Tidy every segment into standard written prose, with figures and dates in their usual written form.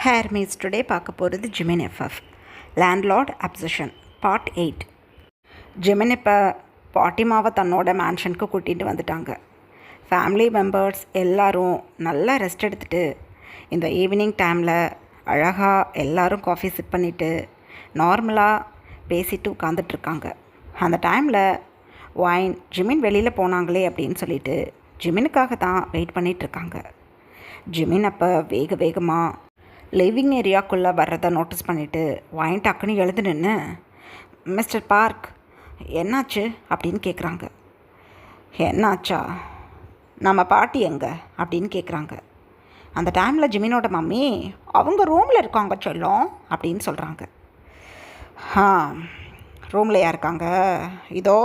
Hair maize today பார்க்க போகிறது Jimin FF landlord obsession part 8. Jimin இப்போ பாட்டிமாவை தன்னோட மேன்ஷனுக்கு கூட்டிகிட்டு வந்துட்டாங்க. ஃபேமிலி மெம்பர்ஸ் எல்லோரும் நல்லா ரெஸ்ட் எடுத்துகிட்டு இந்த ஈவினிங் டைமில் அழகாக எல்லோரும் காஃபி சிப் பண்ணிவிட்டு நார்மலாக பேசிட்டு உட்காந்துட்ருக்காங்க. அந்த டைமில் வைன் ஜிமின் வெளியில் போனாங்களே அப்படின்னு சொல்லிட்டு ஜிமினுக்காக தான் வெயிட் பண்ணிகிட்ருக்காங்க. ஜிமின் அப்போ வேகமாக லிவிங் ஏரியாக்குள்ளே வர்றதை நோட்டீஸ் பண்ணிவிட்டு வைன் டக்குன்னு எழுந்து நின்று, மிஸ்டர் பார்க் என்னாச்சு அப்படின்னு கேட்குறாங்க. என்னாச்சா, நம்ம பாட்டி எங்கே அப்படின்னு கேட்குறாங்க. அந்த டைமில் ஜிமினோட மம்மி அவங்க ரூமில் இருக்காங்க சொல்லும் அப்படின்னு சொல்கிறாங்க. ரூம்லையா இருக்காங்க? இதோ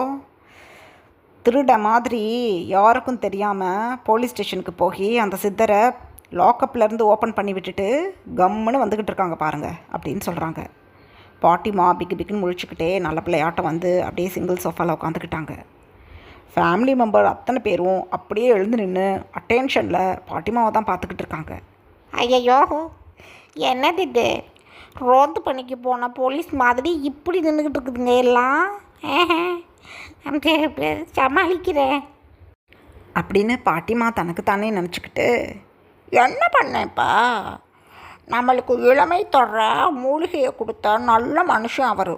திருட மாதிரி யாருக்கும் தெரியாமல் போலீஸ் ஸ்டேஷனுக்கு போய் அந்த சித்தரை லாக்கப்லேருந்து ஓப்பன் பண்ணி விட்டுட்டு கம்முன்னு வந்துக்கிட்டு இருக்காங்க பாருங்கள் அப்படின்னு சொல்கிறாங்க. பாட்டிமா பிக்குன்னு முழிச்சுக்கிட்டே நல்ல பிள்ளையாட்டம் வந்து அப்படியே சிங்கிள் சோஃபாவில் உட்காந்துக்கிட்டாங்க. ஃபேமிலி மெம்பர் அத்தனை பேரும் அப்படியே எழுந்து நின்று அட்டென்ஷனில் பாட்டிமாவை தான் பார்த்துக்கிட்டு இருக்காங்க. ஐயோ, என்னது இது? ரோந்து பண்ணிக்கு போன போலீஸ் மாதிரி இப்படி நின்றுக்கிட்டு இருக்குதுங்க எல்லாம். சமாளிக்கிறேன் அப்படின்னு பாட்டிமா தனக்கு தானே நினச்சிக்கிட்டு, என்ன பண்ணேன்ப்பா, நம்மளுக்கு இளமை தர்ற மூலிகையை கொடுத்த நல்ல மனுஷன் அவர்.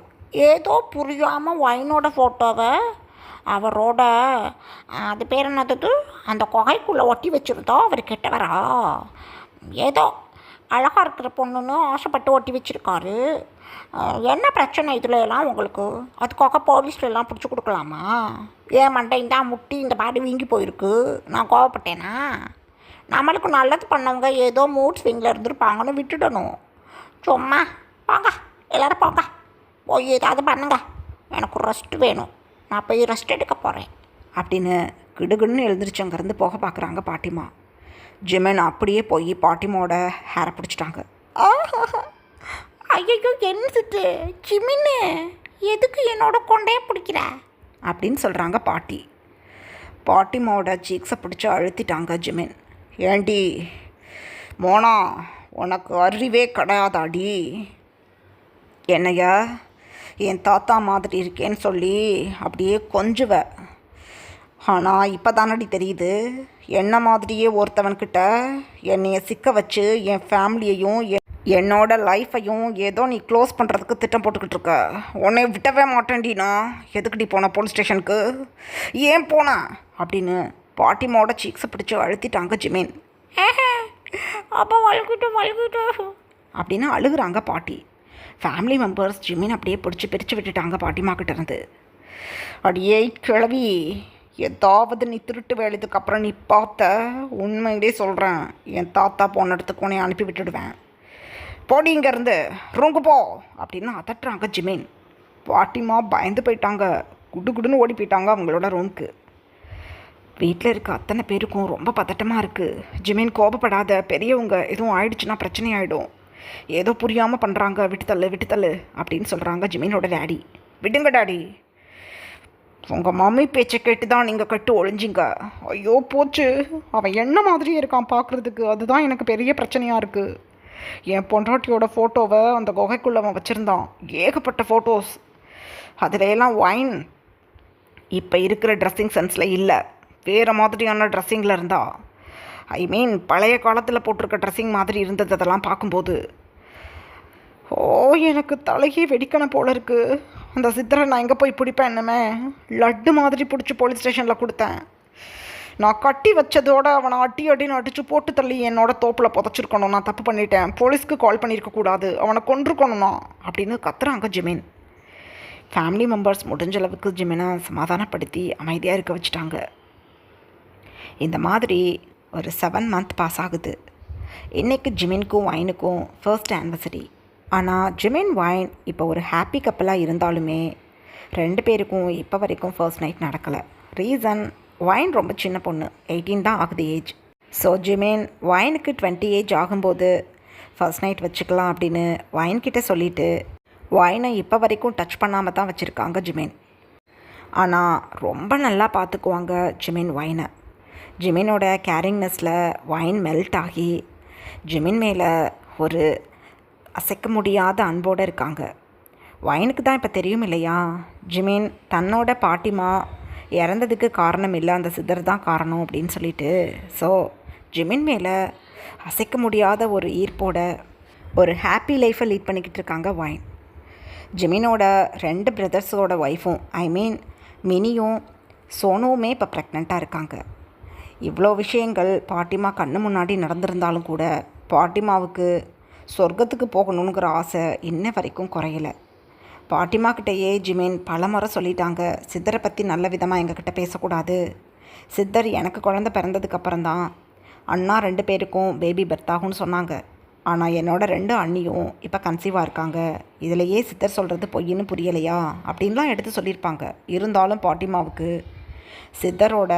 ஏதோ புரியாமல் வைனோட ஃபோட்டோவை அவரோட அது பேர் என்னது அந்த குகைக்குள்ளே ஒட்டி வச்சுருந்தோம். அவர் கெட்டவரா? ஏதோ அழகாக இருக்கிற பொண்ணுன்னு ஆசைப்பட்டு ஒட்டி வச்சுருக்காரு. என்ன பிரச்சனை இதில் எல்லாம் உங்களுக்கு? அதுக்காக போலீஸ்லாம் பிடிச்சி கொடுக்கலாமா? ஏன் மண்டை இந்த முட்டி இந்த பாடி வீங்கி போயிருக்கு, நான் கோவப்பட்டேனா? நம்மளுக்கு நல்லது பண்ணவங்க ஏதோ மூட் ஸ்விங்கில் இருந்துருப்பாங்கன்னு விட்டுடணும். சும்மா போங்க, எல்லோரும் போங்க, போய் ஏதாவது பண்ணுங்க, எனக்கு ரெஸ்ட் வேணும், நான் போய் ரெஸ்ட் எடுக்க போகிறேன் அப்படின்னு கிடுகுன்னு எழுந்திரிச்சு அங்கேருந்து போக பார்க்குறாங்க பாட்டிமா. ஜிமின் அப்படியே போய் பாட்டிமாவோட ஹேரை பிடிச்சிட்டாங்க. ஐயோ, என்னது ஜிமின்னு, எதுக்கு என்னோட கொண்டையே பிடிக்கிற அப்படின்னு சொல்கிறாங்க பாட்டி. பாட்டிமாவோட சீக்ஸை பிடிச்சி அழுத்திட்டாங்க ஜிமின். ஏண்டி மோனா, உனக்கு அறிவே கிடையாதாடி? என்னையா என் தாத்தா மாதிரி இருக்கேன்னு சொல்லி அப்படியே கொஞ்சுவ. ஆனால் இப்போ தானடி தெரியுது, என்ன மாதிரியே ஒருத்தவன்கிட்ட என்னைய சிக்க வச்சு என் ஃபேமிலியையும் என்னோட லைஃப்பையும் ஏதோ நீ க்ளோஸ் பண்ணுறதுக்கு திட்டம் போட்டுக்கிட்டு இருக்க. உன்னை விட்டவே மாட்டேன்டினா. எதுக்குடி போன போலீஸ் ஸ்டேஷனுக்கு? ஏன் போன அப்படின்னு பாட்டிமாவோட சீக்ஸை பிடிச்சி அழுத்திட்டாங்க ஜிமின். அப்போ வழுக்கிட்டு அப்படின்னு அழுகுறாங்க பாட்டி. ஃபேமிலி மெம்பர்ஸ் ஜிமின் அப்படியே பிரித்து விட்டுட்டாங்க பாட்டிமா கிட்டேருந்து. அடியே கிளவி, ஏதாவது நீ திருட்டு வேலைக்கு அப்புறம் நீ பார்த்த, உண்மையிலே சொல்கிறேன், என் தாத்தா போன இடத்துக்கு உன்னை அனுப்பி விட்டுடுவேன். போடி இங்கேருந்து, ரூமுக்கு போ அப்படின்னு அதட்டுறாங்க ஜிமின். பாட்டிமா பயந்து போயிட்டாங்க, குடுன்னு ஓடி போயிட்டாங்க அவங்களோட ரூமுக்கு. வீட்டில் இருக்க அத்தனை பேருக்கும் ரொம்ப பதட்டமாக இருக்குது. ஜிமின் கோபப்படாத, பெரியவங்க எதுவும் ஆயிடுச்சுன்னா பிரச்சனை ஆகிடும், ஏதோ புரியாமல் பண்ணுறாங்க, விட்டுத்தள்ளு அப்படின்னு சொல்கிறாங்க ஜிமினோட டேடி. விடுங்க டாடி, உங்கள் மம்மி பேச்சை கேட்டு தான் நீங்கள் கட்டு ஒழிஞ்சிங்க. ஐயோ போச்சு, அவன் என்ன மாதிரி இருக்கான் பார்க்குறதுக்கு, அதுதான் எனக்கு பெரிய பிரச்சனையாக இருக்குது. என் பொண்டாட்டியோட ஃபோட்டோவை அந்த குகைக்குள்ளே அவன் வச்சுருந்தான், ஏகப்பட்ட ஃபோட்டோஸ். அதிலெல்லாம் வைன் இப்போ இருக்கிற ட்ரெஸ்ஸிங் சென்ஸில் இல்லை, வேறு மாதிரியான ட்ரெஸ்ஸிங்கில் இருந்தா. ஐ மீன் பழைய காலத்தில் போட்டிருக்க ட்ரெஸ்ஸிங் மாதிரி இருந்தது. அதெல்லாம் பார்க்கும்போது எனக்கு தலையே வெடிக்கணும் போல இருக்குது. அந்த சித்தரை நான் எங்கே போய் பிடிப்பேன்? என்னமே லட்டு மாதிரி பிடிச்சி போலீஸ் ஸ்டேஷனில் கொடுத்தேன். நான் கட்டி வச்சதோடு அவனை அடின்னு அடித்து போட்டு தள்ளி என்னோட தோப்பில் புதைச்சிருக்கணும். நான் தப்பு பண்ணிட்டேன், போலீஸ்க்கு கால் பண்ணியிருக்கக்கூடாது, அவனை கொன்றுக்கணும்னா அப்படின்னு கத்துறாங்க ஜிமின். ஃபேமிலி மெம்பர்ஸ் முடிஞ்ச அளவுக்கு ஜிமினை சமாதானப்படுத்தி அமைதியாக இருக்க வச்சுட்டாங்க. இந்த மாதிரி ஒரு 7 மந்த் பாஸ் ஆகுது. இன்றைக்கு ஜிமினுக்கும் வைனுக்கும் ஃபர்ஸ்ட் ஆனிவர்சரி. ஆனால் ஜிமின் வைன் இப்போ ஒரு ஹாப்பி கப்பலாக இருந்தாலுமே 2 பேருக்கும் இப்போ வரைக்கும் ஃபர்ஸ்ட் நைட் நடக்கலை. ரீசன், வைன் ரொம்ப சின்ன பொண்ணு, 18 தான் ஆகுது ஏஜ். ஸோ ஜிமின் வைனுக்கு 20 ஏஜ் ஆகும்போது ஃபர்ஸ்ட் நைட் வச்சுக்கலாம் அப்படின்னு வைன்கிட்ட சொல்லிவிட்டு வைனை இப்போ வரைக்கும் டச் பண்ணாமல் தான் வச்சுருக்காங்க ஜிமின். ஆனால் ரொம்ப நல்லா பார்த்துக்குவாங்க ஜிமின் வைனை. ஜிமினோட கேரிங்னஸில் வைன் மெல்ட் ஆகி ஜிமின் மேலே ஒரு அசைக்க முடியாத அன்போடு இருக்காங்க. வைனுக்கு தான் இப்போ தெரியும் இல்லையா, ஜிமின் தன்னோட பாட்டிமா இறந்ததுக்கு காரணம் இல்லை, அந்த சித்தர் தான் காரணம் அப்படின்னு சொல்லிட்டு. ஸோ ஜிமின் மேலே அசைக்க முடியாத ஒரு ஈர்ப்போட ஒரு ஹாப்பி லைஃப்பை லீட் பண்ணிக்கிட்டு இருக்காங்க வைன். ஜிமினோட 2 பிரதர்ஸோட ஒய்ஃபும், ஐ மீன் மினியும் சோனுவுமே இப்போ ப்ரெக்னெண்ட்டாக இருக்காங்க. இவ்வளோ விஷயங்கள் பாட்டிமா கண்ணு முன்னாடி நடந்திருந்தாலும் கூட பாட்டிமாவுக்கு சொர்க்கத்துக்கு போகணுங்கிற ஆசை இன்ன வரைக்கும் குறையலை. பாட்டிமா கிட்டேயே ஜிமின் பல முறை சொல்லிட்டாங்க, சித்தரை பற்றி நல்ல விதமாக எங்ககிட்ட பேசக்கூடாது. சித்தர் எனக்கு குழந்த பிறந்ததுக்கப்புறம்தான் அண்ணா 2 பேருக்கும் பேபி பர்த் ஆகும்னு சொன்னாங்க. ஆனால் என்னோட 2 அண்ணியும் இப்போ கன்சீவாக இருக்காங்க. இதிலையே சித்தர் சொல்கிறது பொய்ன்னு புரியலையா அப்படின்லாம் எடுத்து சொல்லியிருப்பாங்க. இருந்தாலும் பாட்டிமாவுக்கு சித்தரோட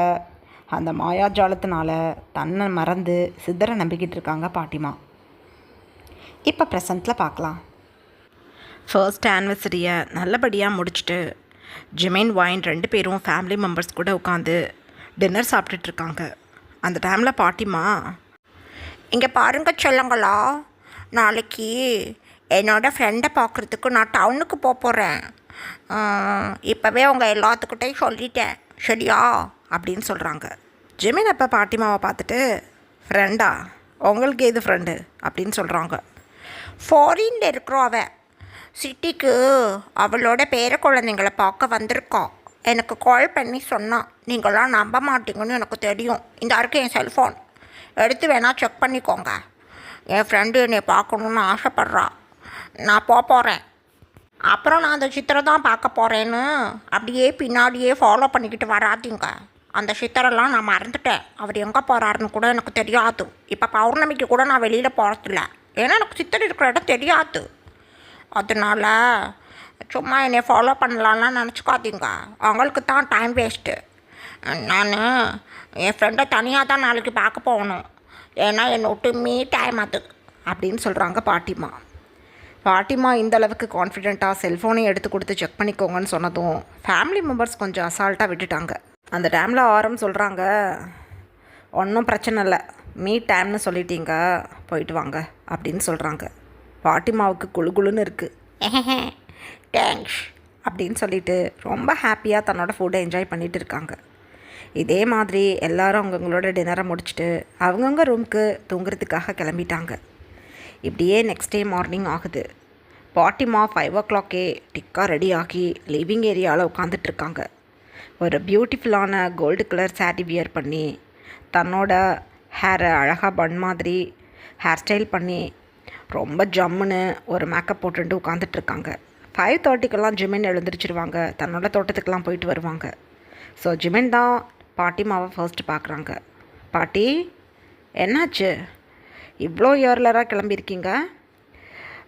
அந்த மாயாஜாலத்தினால தன்னை மறந்து சித்தரை நம்பிக்கிட்டு இருக்காங்க பாட்டிமா. இப்போ ப்ரெசண்ட்டில் பார்க்கலாம். ஃபர்ஸ்ட் ஆனிவர்சரியை நல்லபடியாக முடிச்சுட்டு ஜிமின் வைன் 2 பேரும் ஃபேமிலி மெம்பர்ஸ் கூட உட்காந்து டின்னர் சாப்பிட்டுட்ருக்காங்க. அந்த டைமில் பாட்டிமா, இங்கே பாருங்க சொல்லுங்களா, நாளைக்கு என்னோடய ஃப்ரெண்டை பார்க்குறதுக்கு நான் டவுனுக்கு போகிறேன். இப்போவே உங்கள் எல்லாத்துக்கிட்டையும் சொல்லிட்டேன், சரியா அப்படின்னு சொல்கிறாங்க. ஜிமின் அப்போ பாட்டிமாவை பார்த்துட்டு, ஃப்ரெண்டா, உங்களுக்கு எது ஃப்ரெண்டு அப்படின்னு சொல்கிறாங்க. ஃபாரினில் இருக்கிறோம், அவள் சிட்டிக்கு அவளோட பேர குழந்தைங்கள பார்க்க வந்திருக்கோம். எனக்கு கால் பண்ணி சொன்னான். நீங்களாம் நம்ப மாட்டீங்கன்னு எனக்கு தெரியும். இந்த இருக்கு என் செல்ஃபோன், எடுத்து வேணால் செக் பண்ணிக்கோங்க. என் ஃப்ரெண்டு என்னை பார்க்கணுன்னு ஆசைப்பட்றா. நான் போகிறேன். அப்புறம் நான் அந்த சித்திரை தான் பார்க்க போகிறேன்னு அப்படியே பின்னாடியே ஃபாலோ பண்ணிக்கிட்டு வராதிங்க. அந்த சித்திரெல்லாம் நான் மறந்துட்டேன். அவர் எங்கே போகிறாருன்னு கூட எனக்கு தெரியாது. இப்போ பௌர்ணமிக்கு கூட நான் வெளியில் போகிறதில்ல, ஏன்னா எனக்கு சித்திரை இருக்கிற இடம் தெரியாது. அதனால் சும்மா என்னை ஃபாலோ பண்ணலான்லாம் நினச்சிக்காதீங்க. அவங்களுக்கு தான் டைம் வேஸ்ட்டு. நான் என் ஃப்ரெண்டை தனியாக தான் நாளைக்கு பார்க்க போகணும், ஏன்னா என்னை விட்டு டைம் அது அப்படின்னு சொல்கிறாங்க பாட்டிமா. பாட்டிமா இந்த அளவுக்கு கான்ஃபிடெண்ட்டாக செல்ஃபோனை எடுத்து கொடுத்து செக் பண்ணிக்கோங்கன்னு சொன்னதும் ஃபேமிலி மெம்பர்ஸ் கொஞ்சம் அசால்ட்டாக விட்டுட்டாங்க. அந்த டைமில் ஆரம் சொல்கிறாங்க, ஒன்றும் பிரச்சனை இல்லை, டைம்னு சொல்லிட்டீங்க, போயிட்டு வாங்க அப்படின்னு சொல்கிறாங்க. பாட்டிமாவுக்கு குழுகுழுன்னு இருக்குது. தேங்க்ஸ் அப்படின்னு சொல்லிட்டு ரொம்ப ஹாப்பியாக தன்னோட ஃபுட்டை என்ஜாய் பண்ணிகிட்டு இருக்காங்க. இதே மாதிரி எல்லோரும் அவங்கவுங்களோட டின்னரை முடிச்சுட்டு அவங்கவுங்க ரூமுக்கு தூங்குறதுக்காக கிளம்பிட்டாங்க. இப்படியே நெக்ஸ்ட் டே மார்னிங் ஆகுது. பாட்டிமா 5 o'clock டிக்காக ரெடி ஆகி லிவிங் ஏரியாவில் உட்காந்துட்ருக்காங்க. ஒரு பியூட்டிஃபுல்லான கோல்டு கலர் சாரி வியர் பண்ணி தன்னோட ஹேரை அழகாக பன் மாதிரி ஹேர் ஸ்டைல் பண்ணி ரொம்ப ஜம்முன்னு ஒரு மேக்கப் போட்டுட்டு உட்காந்துட்ருக்காங்க. 5:30 ஜிமின் எழுந்திரிச்சிருவாங்க, தன்னோட தோட்டத்துக்கெலாம் போயிட்டு வருவாங்க. ஸோ ஜிமின் தான் பாட்டிமாவை ஃபர்ஸ்ட்டு பார்க்குறாங்க. பாட்டி, என்னாச்சு, இவ்வளோ இயர்லராக கிளம்பியிருக்கீங்க,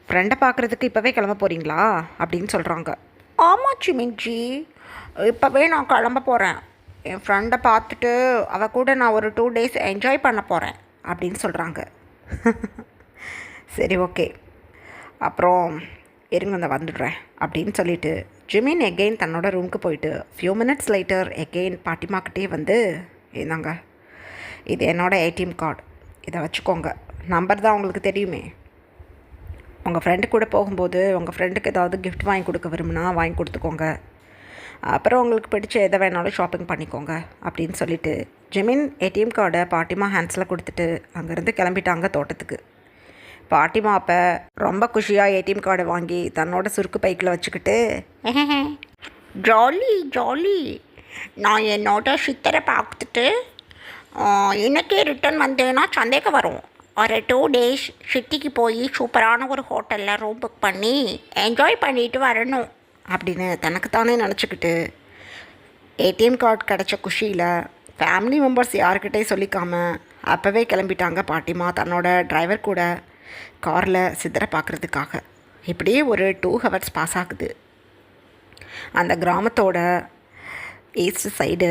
ஃப்ரெண்டை பார்க்குறதுக்கு இப்போவே கிளம்ப போகிறீங்களா அப்படின்னு சொல்கிறாங்க. ஆமாம் சிமின்ஜி, இப்போவே நான் கிளம்ப போகிறேன். என் ஃப்ரெண்டை பார்த்துட்டு அவள் கூட நான் ஒரு 2 days என்ஜாய் பண்ண போகிறேன் அப்படின்னு சொல்கிறாங்க. சரி, ஓகே, அப்புறம் இருங்க நான் வந்துடுறேன் அப்படின்னு சொல்லிவிட்டு ஜிமின் எகெயின் தன்னோட ரூமுக்கு போயிட்டு ஃபியூ மினிட்ஸ் லேட்டர் எகெயின் பாட்டிமாக்கிட்டே வந்து, இந்தாங்க, இது என்னோடய ATM கார்டு, இதை வச்சுக்கோங்க, நம்பர் தான் உங்களுக்கு தெரியுமே, உங்கள் ஃப்ரெண்டு கூட போகும்போது உங்கள் ஃப்ரெண்டுக்கு ஏதாவது கிஃப்ட் வாங்கி கொடுக்க விரும்புனா வாங்கி கொடுத்துக்கோங்க, அப்புறம் உங்களுக்கு பிடிச்ச எதை வேணாலும் ஷாப்பிங் பண்ணிக்கோங்க அப்படின்னு சொல்லிவிட்டு ஜிமின் ATM கார்டை பாட்டிமா ஹேண்ட்ஸில் கொடுத்துட்டு அங்கேருந்து கிளம்பிட்டாங்க தோட்டத்துக்கு. பாட்டிமா அப்போ ரொம்ப குஷியாக ATM கார்டை வாங்கி தன்னோட சுருக்கு பைக்கில் வச்சுக்கிட்டு, ஜாலி ஜாலி, நான் என்னோட சித்தரை பார்த்துட்டு இன்னைக்கே ரிட்டர்ன் வந்தேன்னா சந்தேகம் வரும். ஒரு 2 days சிட்டிக்கு போய் சூப்பரான ஒரு ஹோட்டலில் ரூம் புக் பண்ணி என்ஜாய் பண்ணிட்டு வரணும் அப்படின்னு தனக்குத்தானே நினச்சிக்கிட்டு ATM கார்டு கிடச்ச குஷியில் ஃபேமிலி மெம்பர்ஸ் யாருக்கிட்டே சொல்லிக்காமல் அப்போவே கிளம்பிட்டாங்க பாட்டிமா தன்னோட டிரைவர் கூட காரில் சித்தரை பார்க்குறதுக்காக. இப்படியே ஒரு 2 hours பாஸ் ஆகுது. அந்த கிராமத்தோட ஈஸ்ட் சைடு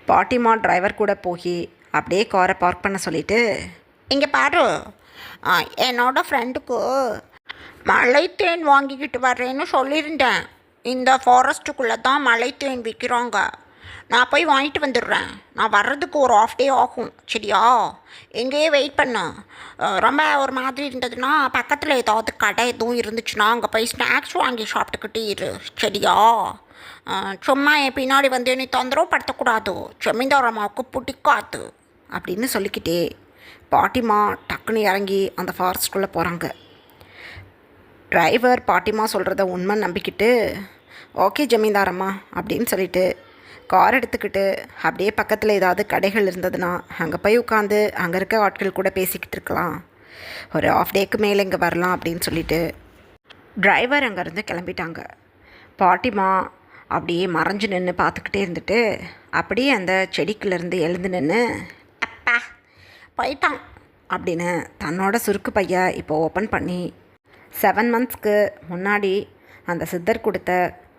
பாட்டிமா டிரைவர் கூட போய் அப்படியே காரை பார்க் பண்ண சொல்லிவிட்டு, இங்கே பாரு, என்னோட ஃப்ரெண்டுக்கு மலைத்தேன் வாங்கிக்கிட்டு வரேன்னு சொல்லியிருந்தேன். இந்த ஃபாரஸ்ட்டுக்குள்ளே தான் மலைத்தேன் விற்கிறாங்க. நான் போய் வாங்கிட்டு வந்துடுறேன். நான் வர்றதுக்கு ஒரு ஆஃப் டே ஆகும், சரியா? எங்கேயே வெயிட் பண்ணு. ரொம்ப ஒரு மாதிரி இருந்ததுன்னா பக்கத்தில் ஏதாவது கடை எதுவும் இருந்துச்சுன்னா அங்கே போய் ஸ்நாக்ஸ் வாங்கி சாப்பிட்டுக்கிட்டே இரு, சரியா? சும்மா என் பின்னாடி வந்து நீ தொந்தரவு படுத்தக்கூடாது, ஜமீன்தார் அம்மாவுக்கு பிடிக்காது அப்படின்னு சொல்லிக்கிட்டே பாட்டிமா டக்குன்னு இறங்கி அந்த ஃபாரஸ்ட்குள்ளே போகிறாங்க. டிரைவர் பாட்டிமா சொல்கிறத உண்மை நம்பிக்கிட்டு ஓகே ஜமீன்தாரம்மா அப்படின்னு சொல்லிட்டு கார் எடுத்துக்கிட்டு அப்படியே பக்கத்தில் ஏதாவது கடைகள் இருந்ததுன்னா அங்கே போய் உட்காந்து அங்கே இருக்க ஆட்கள் கூட பேசிக்கிட்டு இருக்கலாம், ஒரு ஆஃப் டேக்கு மேலே இங்கே வரலாம் அப்படின்னு சொல்லிட்டு டிரைவர் அங்கேருந்து கிளம்பிட்டாங்க. பாட்டிமா அப்படியே மறைஞ்சு நின்று பார்த்துக்கிட்டே இருந்துட்டு அப்படியே அந்த செடிக்குள்ளேருந்து எழுந்து நின்று அப்பா போயிட்டான் அப்படின்னு தன்னோட சுருக்கு பையை இப்போ ஓப்பன் பண்ணி 7 monthsக்கு முன்னாடி அந்த சித்தர் கொடுத்த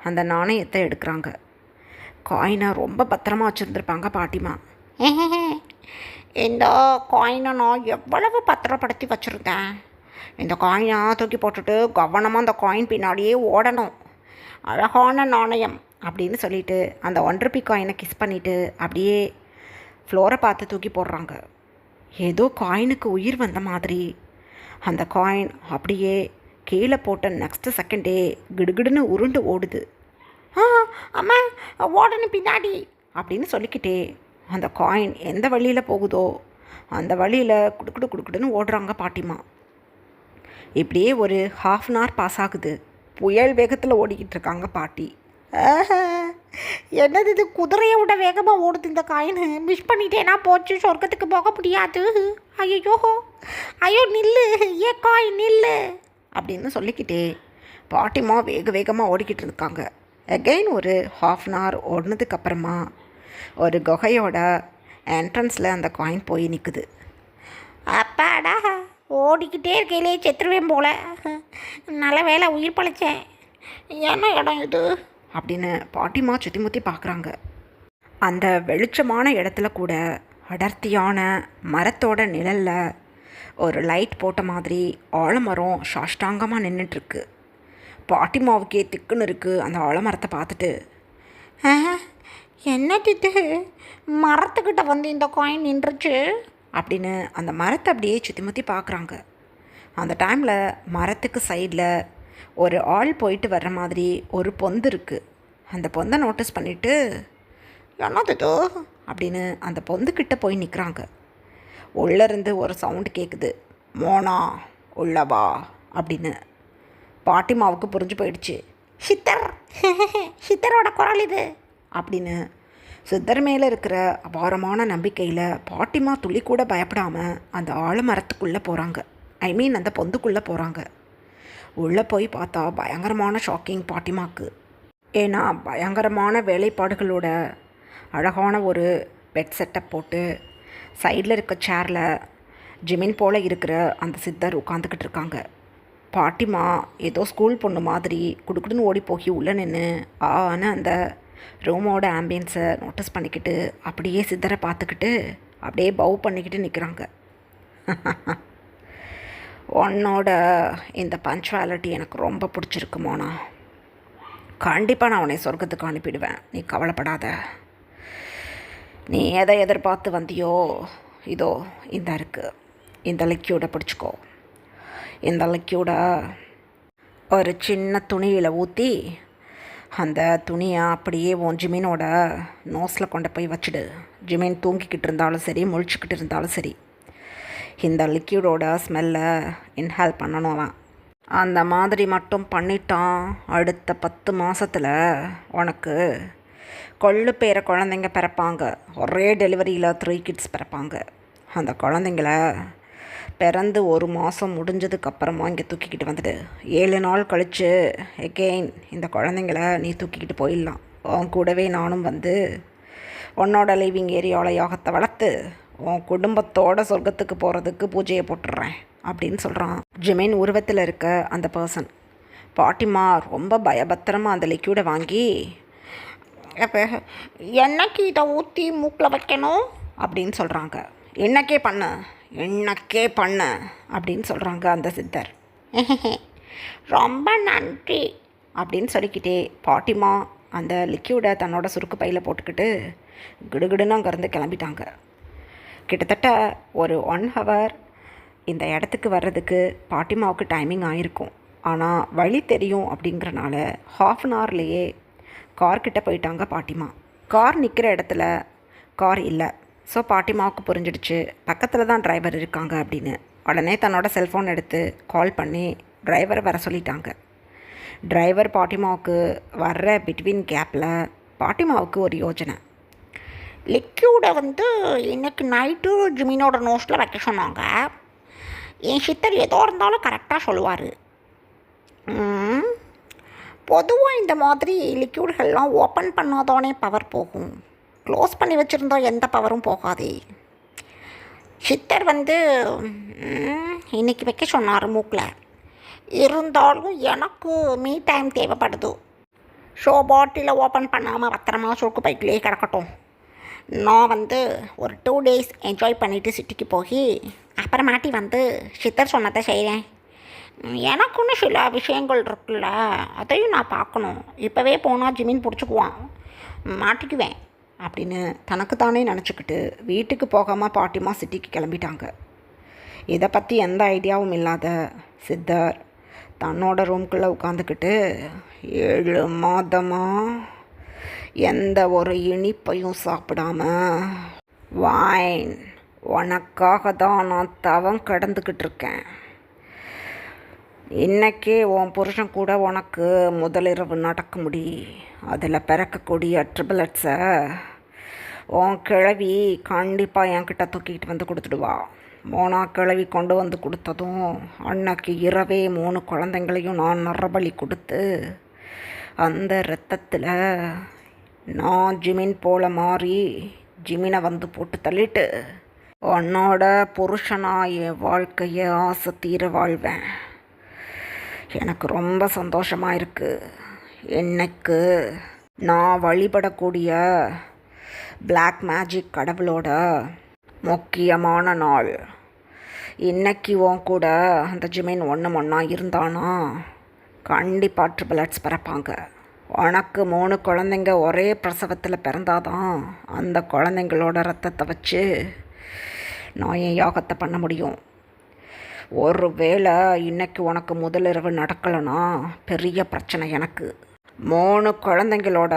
அந்த நாணயத்தை எடுக்கிறாங்க. காயினை ரொம்ப பத்திரமா வச்சுருந்துருப்பாங்க பாட்டிமா. இந்த காயினை நான் எவ்வளவு பத்திரப்படுத்தி வச்சுருந்தேன். இந்த காயினை தூக்கி போட்டுட்டு கவனமாக அந்த காயின் பின்னாடியே ஓடணும். அழகான நாணயம் அப்படின்னு சொல்லிட்டு அந்த 1 ரூபி காயினை கிஸ் பண்ணிவிட்டு அப்படியே ஃப்ளோரை பார்த்து தூக்கி போடுறாங்க. ஏதோ காயினுக்கு உயிர் வந்த மாதிரி அந்த காயின் அப்படியே கீழே போட்ட நெக்ஸ்ட் செகண்டே கிடுகிடுன்னு உருண்டு ஓடுது. அம்மா ஓடணும் பின்னாடி அப்படின்னு சொல்லிக்கிட்டே அந்த காயின் எந்த வழியில் போகுதோ அந்த வழியில் குடுக்குடு குடுக்குடுன்னு ஓடுறாங்க பாட்டிமா. இப்படியே ஒரு 1/2 hour பாஸ் ஆகுது. புயல் வேகத்தில் ஓடிக்கிட்டு இருக்காங்க பாட்டி. என்னது இது, குதிரையை விட வேகமாக ஓடுது இந்த காயின். மிஸ் பண்ணிட்டேனா போச்சு, சொர்க்கத்துக்கு போக முடியாது. ஐயோ நில்லு, ஏ காயின் நில்லு அப்படின்னு சொல்லிக்கிட்டே பாட்டிமா வேக வேகமாக ஓடிக்கிட்டு இருக்காங்க. அகெயின் ஒரு 1/2 hour ஓடினதுக்கப்புறமா ஒரு குகையோட என்ட்ரன்ஸில் அந்த காயின் போய் நிற்குது. அப்பாடா, ஓடிக்கிட்டே இருக்கையிலே செத்துருவேன் போல, நல்ல வேலை உயிர் பழைச்சேன். என்ன இடம் இது அப்படின்னு பாட்டிமா சுற்றி முற்றி பார்க்குறாங்க. அந்த வெளிச்சமான இடத்துல கூட அடர்த்தியான மரத்தோட நிழலில் ஒரு லைட் போட்ட மாதிரி ஆலமரம் சாஷ்டாங்கமாக நின்றுட்டுருக்கு. பாட்டிமாவுக்கே திக்குன்னு இருக்குது அந்த ஆலமரத்தை பார்த்துட்டு. என்னது இது, மரத்துக்கிட்ட வந்து இந்த காயின் நின்றுச்சு அப்படின்னு அந்த மரத்தை அப்படியே சுற்றி முற்றி பார்க்குறாங்க. அந்த டைமில் மரத்துக்கு சைடில் ஒரு ஆள் போயிட்டு வர்ற மாதிரி ஒரு பொந்து இருக்குது. அந்த பொந்தை நோட்டீஸ் பண்ணிவிட்டு என்னது இது அப்படின்னு அந்த பொந்துக்கிட்ட போய் நிற்கிறாங்க. உள்ளேருந்து ஒரு சவுண்டு கேட்குது, மோனா உள்ளவா அப்படின்னு. பாட்டிமாவுக்கு புரிஞ்சு போயிடுச்சு. சித்தர், சித்தரோட குரல் இது அப்படின்னு. சித்தர் மேலே இருக்கிற அபாரமான நம்பிக்கையில் பாட்டிமா துளி கூட பயப்படாமல் அந்த ஆலமரத்துக்குள்ளே போகிறாங்க. அந்த பொந்துக்குள்ளே போகிறாங்க. உள்ளே போய் பார்த்தா பயங்கரமான ஷாக்கிங் பாட்டிமாக்கு. ஏன்னா பயங்கரமான வேலைப்பாடுகளோட அழகான ஒரு பெட் செட்டப் போட்டு சைடில் இருக்க சேரில் ஜிமின் போல் இருக்கிற அந்த சித்தர் உட்காந்துக்கிட்டு இருக்காங்க. பாட்டிமா ஏதோ ஸ்கூல் பொண்ணு மாதிரி குடுக்குடுன்னு ஓடி போய் உள்ளே நின்று ஆனால் அந்த ரூமோட ஆம்பியன்ஸை நோட்டீஸ் பண்ணிக்கிட்டு அப்படியே சித்தரை பார்த்துக்கிட்டு அப்படியே பவ் பண்ணிக்கிட்டு நிற்கிறாங்க. உன்னோட இந்த பஞ்சுவாலிட்டி எனக்கு ரொம்ப பிடிச்சிருக்கு மோனா. கண்டிப்பாக நான் உன்னை சொர்க்கத்துக்கு அனுப்பிடுவேன், நீ கவலைப்படாத. நீ எதை எதிர்பார்த்து வந்தியோ இதோ இந்த இருக்குது, இந்த லிக்யூடை பிடிச்சிக்கோ. இந்த லிக்யூடை ஒரு சின்ன துணியில் ஊற்றி அந்த துணியை அப்படியே உன் ஜிமினோட நோஸில் கொண்டு போய் வச்சுடு. ஜிமின் தூங்கிக்கிட்டு இருந்தாலும் சரி முழிச்சுக்கிட்டு இருந்தாலும் சரி இந்த லிக்யூடோட ஸ்மெல்லை இன்ஹேல் பண்ணணும்லாம். அந்த மாதிரி மட்டும் பண்ணிட்டான் அடுத்த 10 மாதத்தில் உனக்கு கொள்ளு பேர குழந்தைங்க பிறப்பாங்க. ஒரே டெலிவரியில் 3 kids பிறப்பாங்க. அந்த குழந்தைங்கள பிறந்து 1 மாதம் முடிஞ்சதுக்கப்புறமா இங்கே தூக்கிக்கிட்டு வந்துடு. 7 நாள் கழித்து எகெயின் இந்த குழந்தைங்கள நீ தூக்கிக்கிட்டு போயிடலாம். உன் கூடவே நானும் வந்து உன்னோட லிவிங் ஏரியாவில் யாகத்தை வளர்த்து உன் குடும்பத்தோட சொர்க்கத்துக்கு போகிறதுக்கு பூஜையை போட்டுடுறேன் அப்படின்னு சொல்கிறான் ஜிமின் உருவத்தில் இருக்க அந்த பர்சன். பாட்டிமா ரொம்ப பயபத்திரமாக அந்த லிக்யூடை வாங்கி அப்போ என்னைக்கு இதை ஊற்றி மூக்கில் வைக்கணும் அப்படின்னு சொல்கிறாங்க. என்னக்கே பண்ண அப்படின்னு சொல்கிறாங்க அந்த சித்தர். ரொம்ப நன்றி அப்படின்னு சொல்லிக்கிட்டே பாட்டிமா அந்த லிக்யூடை தன்னோட சுருக்கு பையில் போட்டுக்கிட்டு கிடுகிடுன்னு அங்கேருந்து கிளம்பிட்டாங்க. கிட்டத்தட்ட ஒரு 1 ஹவர் இந்த இடத்துக்கு வர்றதுக்கு பாட்டிமாவுக்கு டைமிங் ஆகிருக்கும். ஆனால் வழி தெரியும் அப்படிங்கிறனால 1/2 ஹவர்லேயே கார்கிட்ட போயிட்டாங்க பாட்டிமா. கார் நிற்கிற இடத்துல கார் இல்லை. ஸோ பாட்டிமாவுக்கு புரிஞ்சிடுச்சு பக்கத்தில் தான் டிரைவர் இருக்காங்க அப்படின்னு. உடனே தன்னோட செல்ஃபோன் எடுத்து கால் பண்ணி டிரைவரை வர சொல்லிட்டாங்க. டிரைவர் பாட்டிமாவுக்கு வர்ற பிட்வீன் கேப்பில் பாட்டிமாவுக்கு ஒரு யோஜனை. லிக்யூடை இன்னைக்கு நைட்டு ஜிமினோட நோஸில் வைக்க சொன்னாங்க. என் சித்தர் ஏதோ இருந்தாலும் கரெக்டாக சொல்லுவார். பொதுவாக இந்த மாதிரி லிக்யூட்கள்லாம் ஓப்பன் பண்ணாதானே பவர் போகும். க்ளோஸ் பண்ணி வச்சுருந்தா எந்த பவரும் போகாதே. சித்தர் இன்னைக்கு வைக்க சொன்னார் மூக்கில். இருந்தாலும் எனக்கு மீ டைம் தேவைப்படுது. ஷோ பாட்டிலை ஓப்பன் பண்ணாமல் பத்திரமா சுருக்கு பைக்கிலே கிடக்கட்டும். நான் ஒரு 2 டேஸ் என்ஜாய் பண்ணிவிட்டு சிட்டிக்கு போய் அப்புறமாட்டி சித்தர் சொன்னதை செய்கிறேன். எனக்குன்னு சில விஷயங்கள் இருக்குல்ல, அதையும் நான் பார்க்கணும். இப்போவே போனால் ஜிமின் பிடிச்சிக்குவான், மாட்டிக்குவேன் அப்படின்னு தனக்கு தானே நினச்சிக்கிட்டு வீட்டுக்கு போகாமல் பாட்டிமா சிட்டிக்கு கிளம்பிட்டாங்க. இதை பற்றி எந்த ஐடியாவும் இல்லாத சித்தர் தன்னோட ரூம்குள்ளே உட்காந்துக்கிட்டு 7 மாதமாக எந்த ஒரு இனிப்பையும் சாப்பிடாம வைன் உனக்காக தான் நான் தவம் கடந்துக்கிட்டு இருக்கேன். இன்றைக்கே உன் புருஷன் கூட உனக்கு முதலிரவு நடக்க முடி. அதில் பிறக்கக்கூடிய ட்ரிபிளட்ஸை உன் கிழவி கண்டிப்பாக என்கிட்ட தூக்கிட்டு கொடுத்துடுவா. மோனா கிழவி கொண்டு கொடுத்ததும் அன்னைக்கு இரவே 3 குழந்தைங்களையும் நான் நரபலி கொடுத்து அந்த இரத்தத்தில் நான் ஜிமின் போல மாறி ஜிமினை போட்டு தள்ளிட்டு உன்னோட புருஷனாக என் வாழ்க்கையை ஆசை தீர வாழ்வேன். எனக்கு ரொம்ப சந்தோஷமாக இருக்குது. இன்னைக்கு நான் வழிபடக்கூடிய பிளாக் மேஜிக் கடவுளோட முக்கியமான நாள். இன்னைக்கு உன் கூட அந்த ஜிமின் ஒன்றா இருந்தானா கண்டிப்பாக ட்ரிபிளட்ஸ் பிறப்பாங்க. உனக்கு 3 குழந்தைங்க ஒரே பிரசவத்தில் பிறந்தாதான் அந்த குழந்தைங்களோட ரத்தத்தை வச்சு நான் என் யாகத்தை பண்ண முடியும். ஒரு வேளை இன்றைக்கி உனக்கு முதலிரவு நடக்கலைன்னா பெரிய பிரச்சனை எனக்கு. 3 குழந்தைங்களோட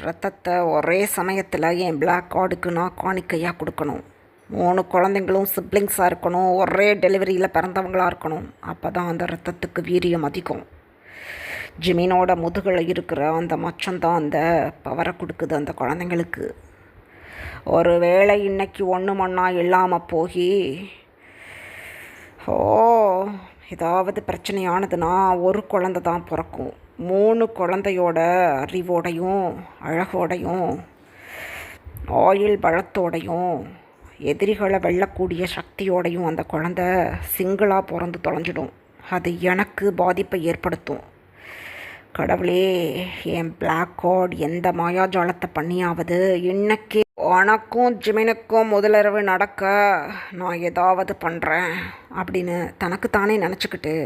ரத்தத்தை ஒரே சமயத்தில் என் பிளாக் கார்டுக்கு நான் காணிக்கையாக கொடுக்கணும். 3 குழந்தைங்களும் சிப்ளிங்ஸாக இருக்கணும், ஒரே டெலிவரியில் பிறந்தவங்களாக இருக்கணும். அப்போ தான் அந்த ரத்தத்துக்கு வீரியம் அதிகம். ஜிமினோட முதுகில் இருக்கிற அந்த மச்சம்தான் அந்த பவரை கொடுக்குது அந்த குழந்தைங்களுக்கு. ஒரு வேளை இன்றைக்கி ஒன்றா இல்லாமல் போய் ஏதாவது பிரச்சனையானதுன்னா ஒரு குழந்தை தான் பிறக்கும். 3 குழந்தையோட அறிவோடையும் அழகோடையும் ஆயுள் பலத்தோடையும் எதிரிகளை வெல்லக்கூடிய சக்தியோடையும் அந்த குழந்தை சிங்கிளாக பிறந்து தொலைஞ்சிடும். அது எனக்கு பாதிப்பை ஏற்படுத்தும். கடவுளே, என் பிளாக் கார்டு எந்த மாயாஜாலத்தை பண்ணியாவது இன்னைக்கு உனக்கும் ஜிமினுக்கும் முதலிரவு நடக்க நான் ஏதாவது பண்ணுறேன் அப்படின்னு தனக்கு தானே நினச்சிக்கிட்டு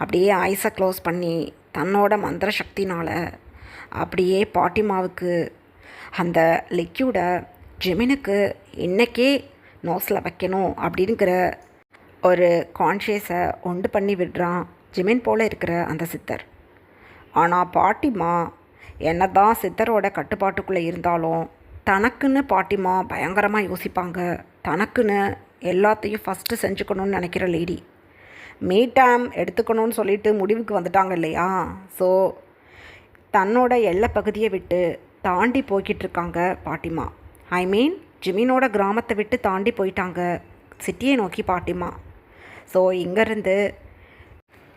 அப்படியே ஐஸை க்ளோஸ் பண்ணி தன்னோட மந்திர சக்தினால் அப்படியே பாட்டிமாவுக்கு அந்த லிக்யூடை ஜிமினுக்கு இன்றைக்கே நோஸில் வைக்கணும் அப்படிங்கிற ஒரு கான்ஷியஸை உண்டு பண்ணி விடுறான் ஜிமின் போல் இருக்கிற அந்த சித்தர். ஆனால் பாட்டிமா என்ன தான் சித்தரோட கட்டுப்பாட்டுக்குள்ளே இருந்தாலும் தனக்குன்னு பாட்டிமா பயங்கரமாக யோசிப்பாங்க. தனக்குன்னு எல்லாத்தையும் ஃபஸ்ட்டு செஞ்சுக்கணும்னு நினைக்கிற லேடி. மீ டைம் எடுத்துக்கணும்னு சொல்லிட்டு முடிவுக்கு வந்துட்டாங்க இல்லையா? ஸோ தன்னோட எல்லை பகுதியை விட்டு தாண்டி போய்கிட்டு இருக்காங்க பாட்டிமா. ஐ மீன் ஜிமினோட கிராமத்தை விட்டு தாண்டி போயிட்டாங்க சிட்டியை நோக்கி பாட்டிமா. ஸோ இங்கேருந்து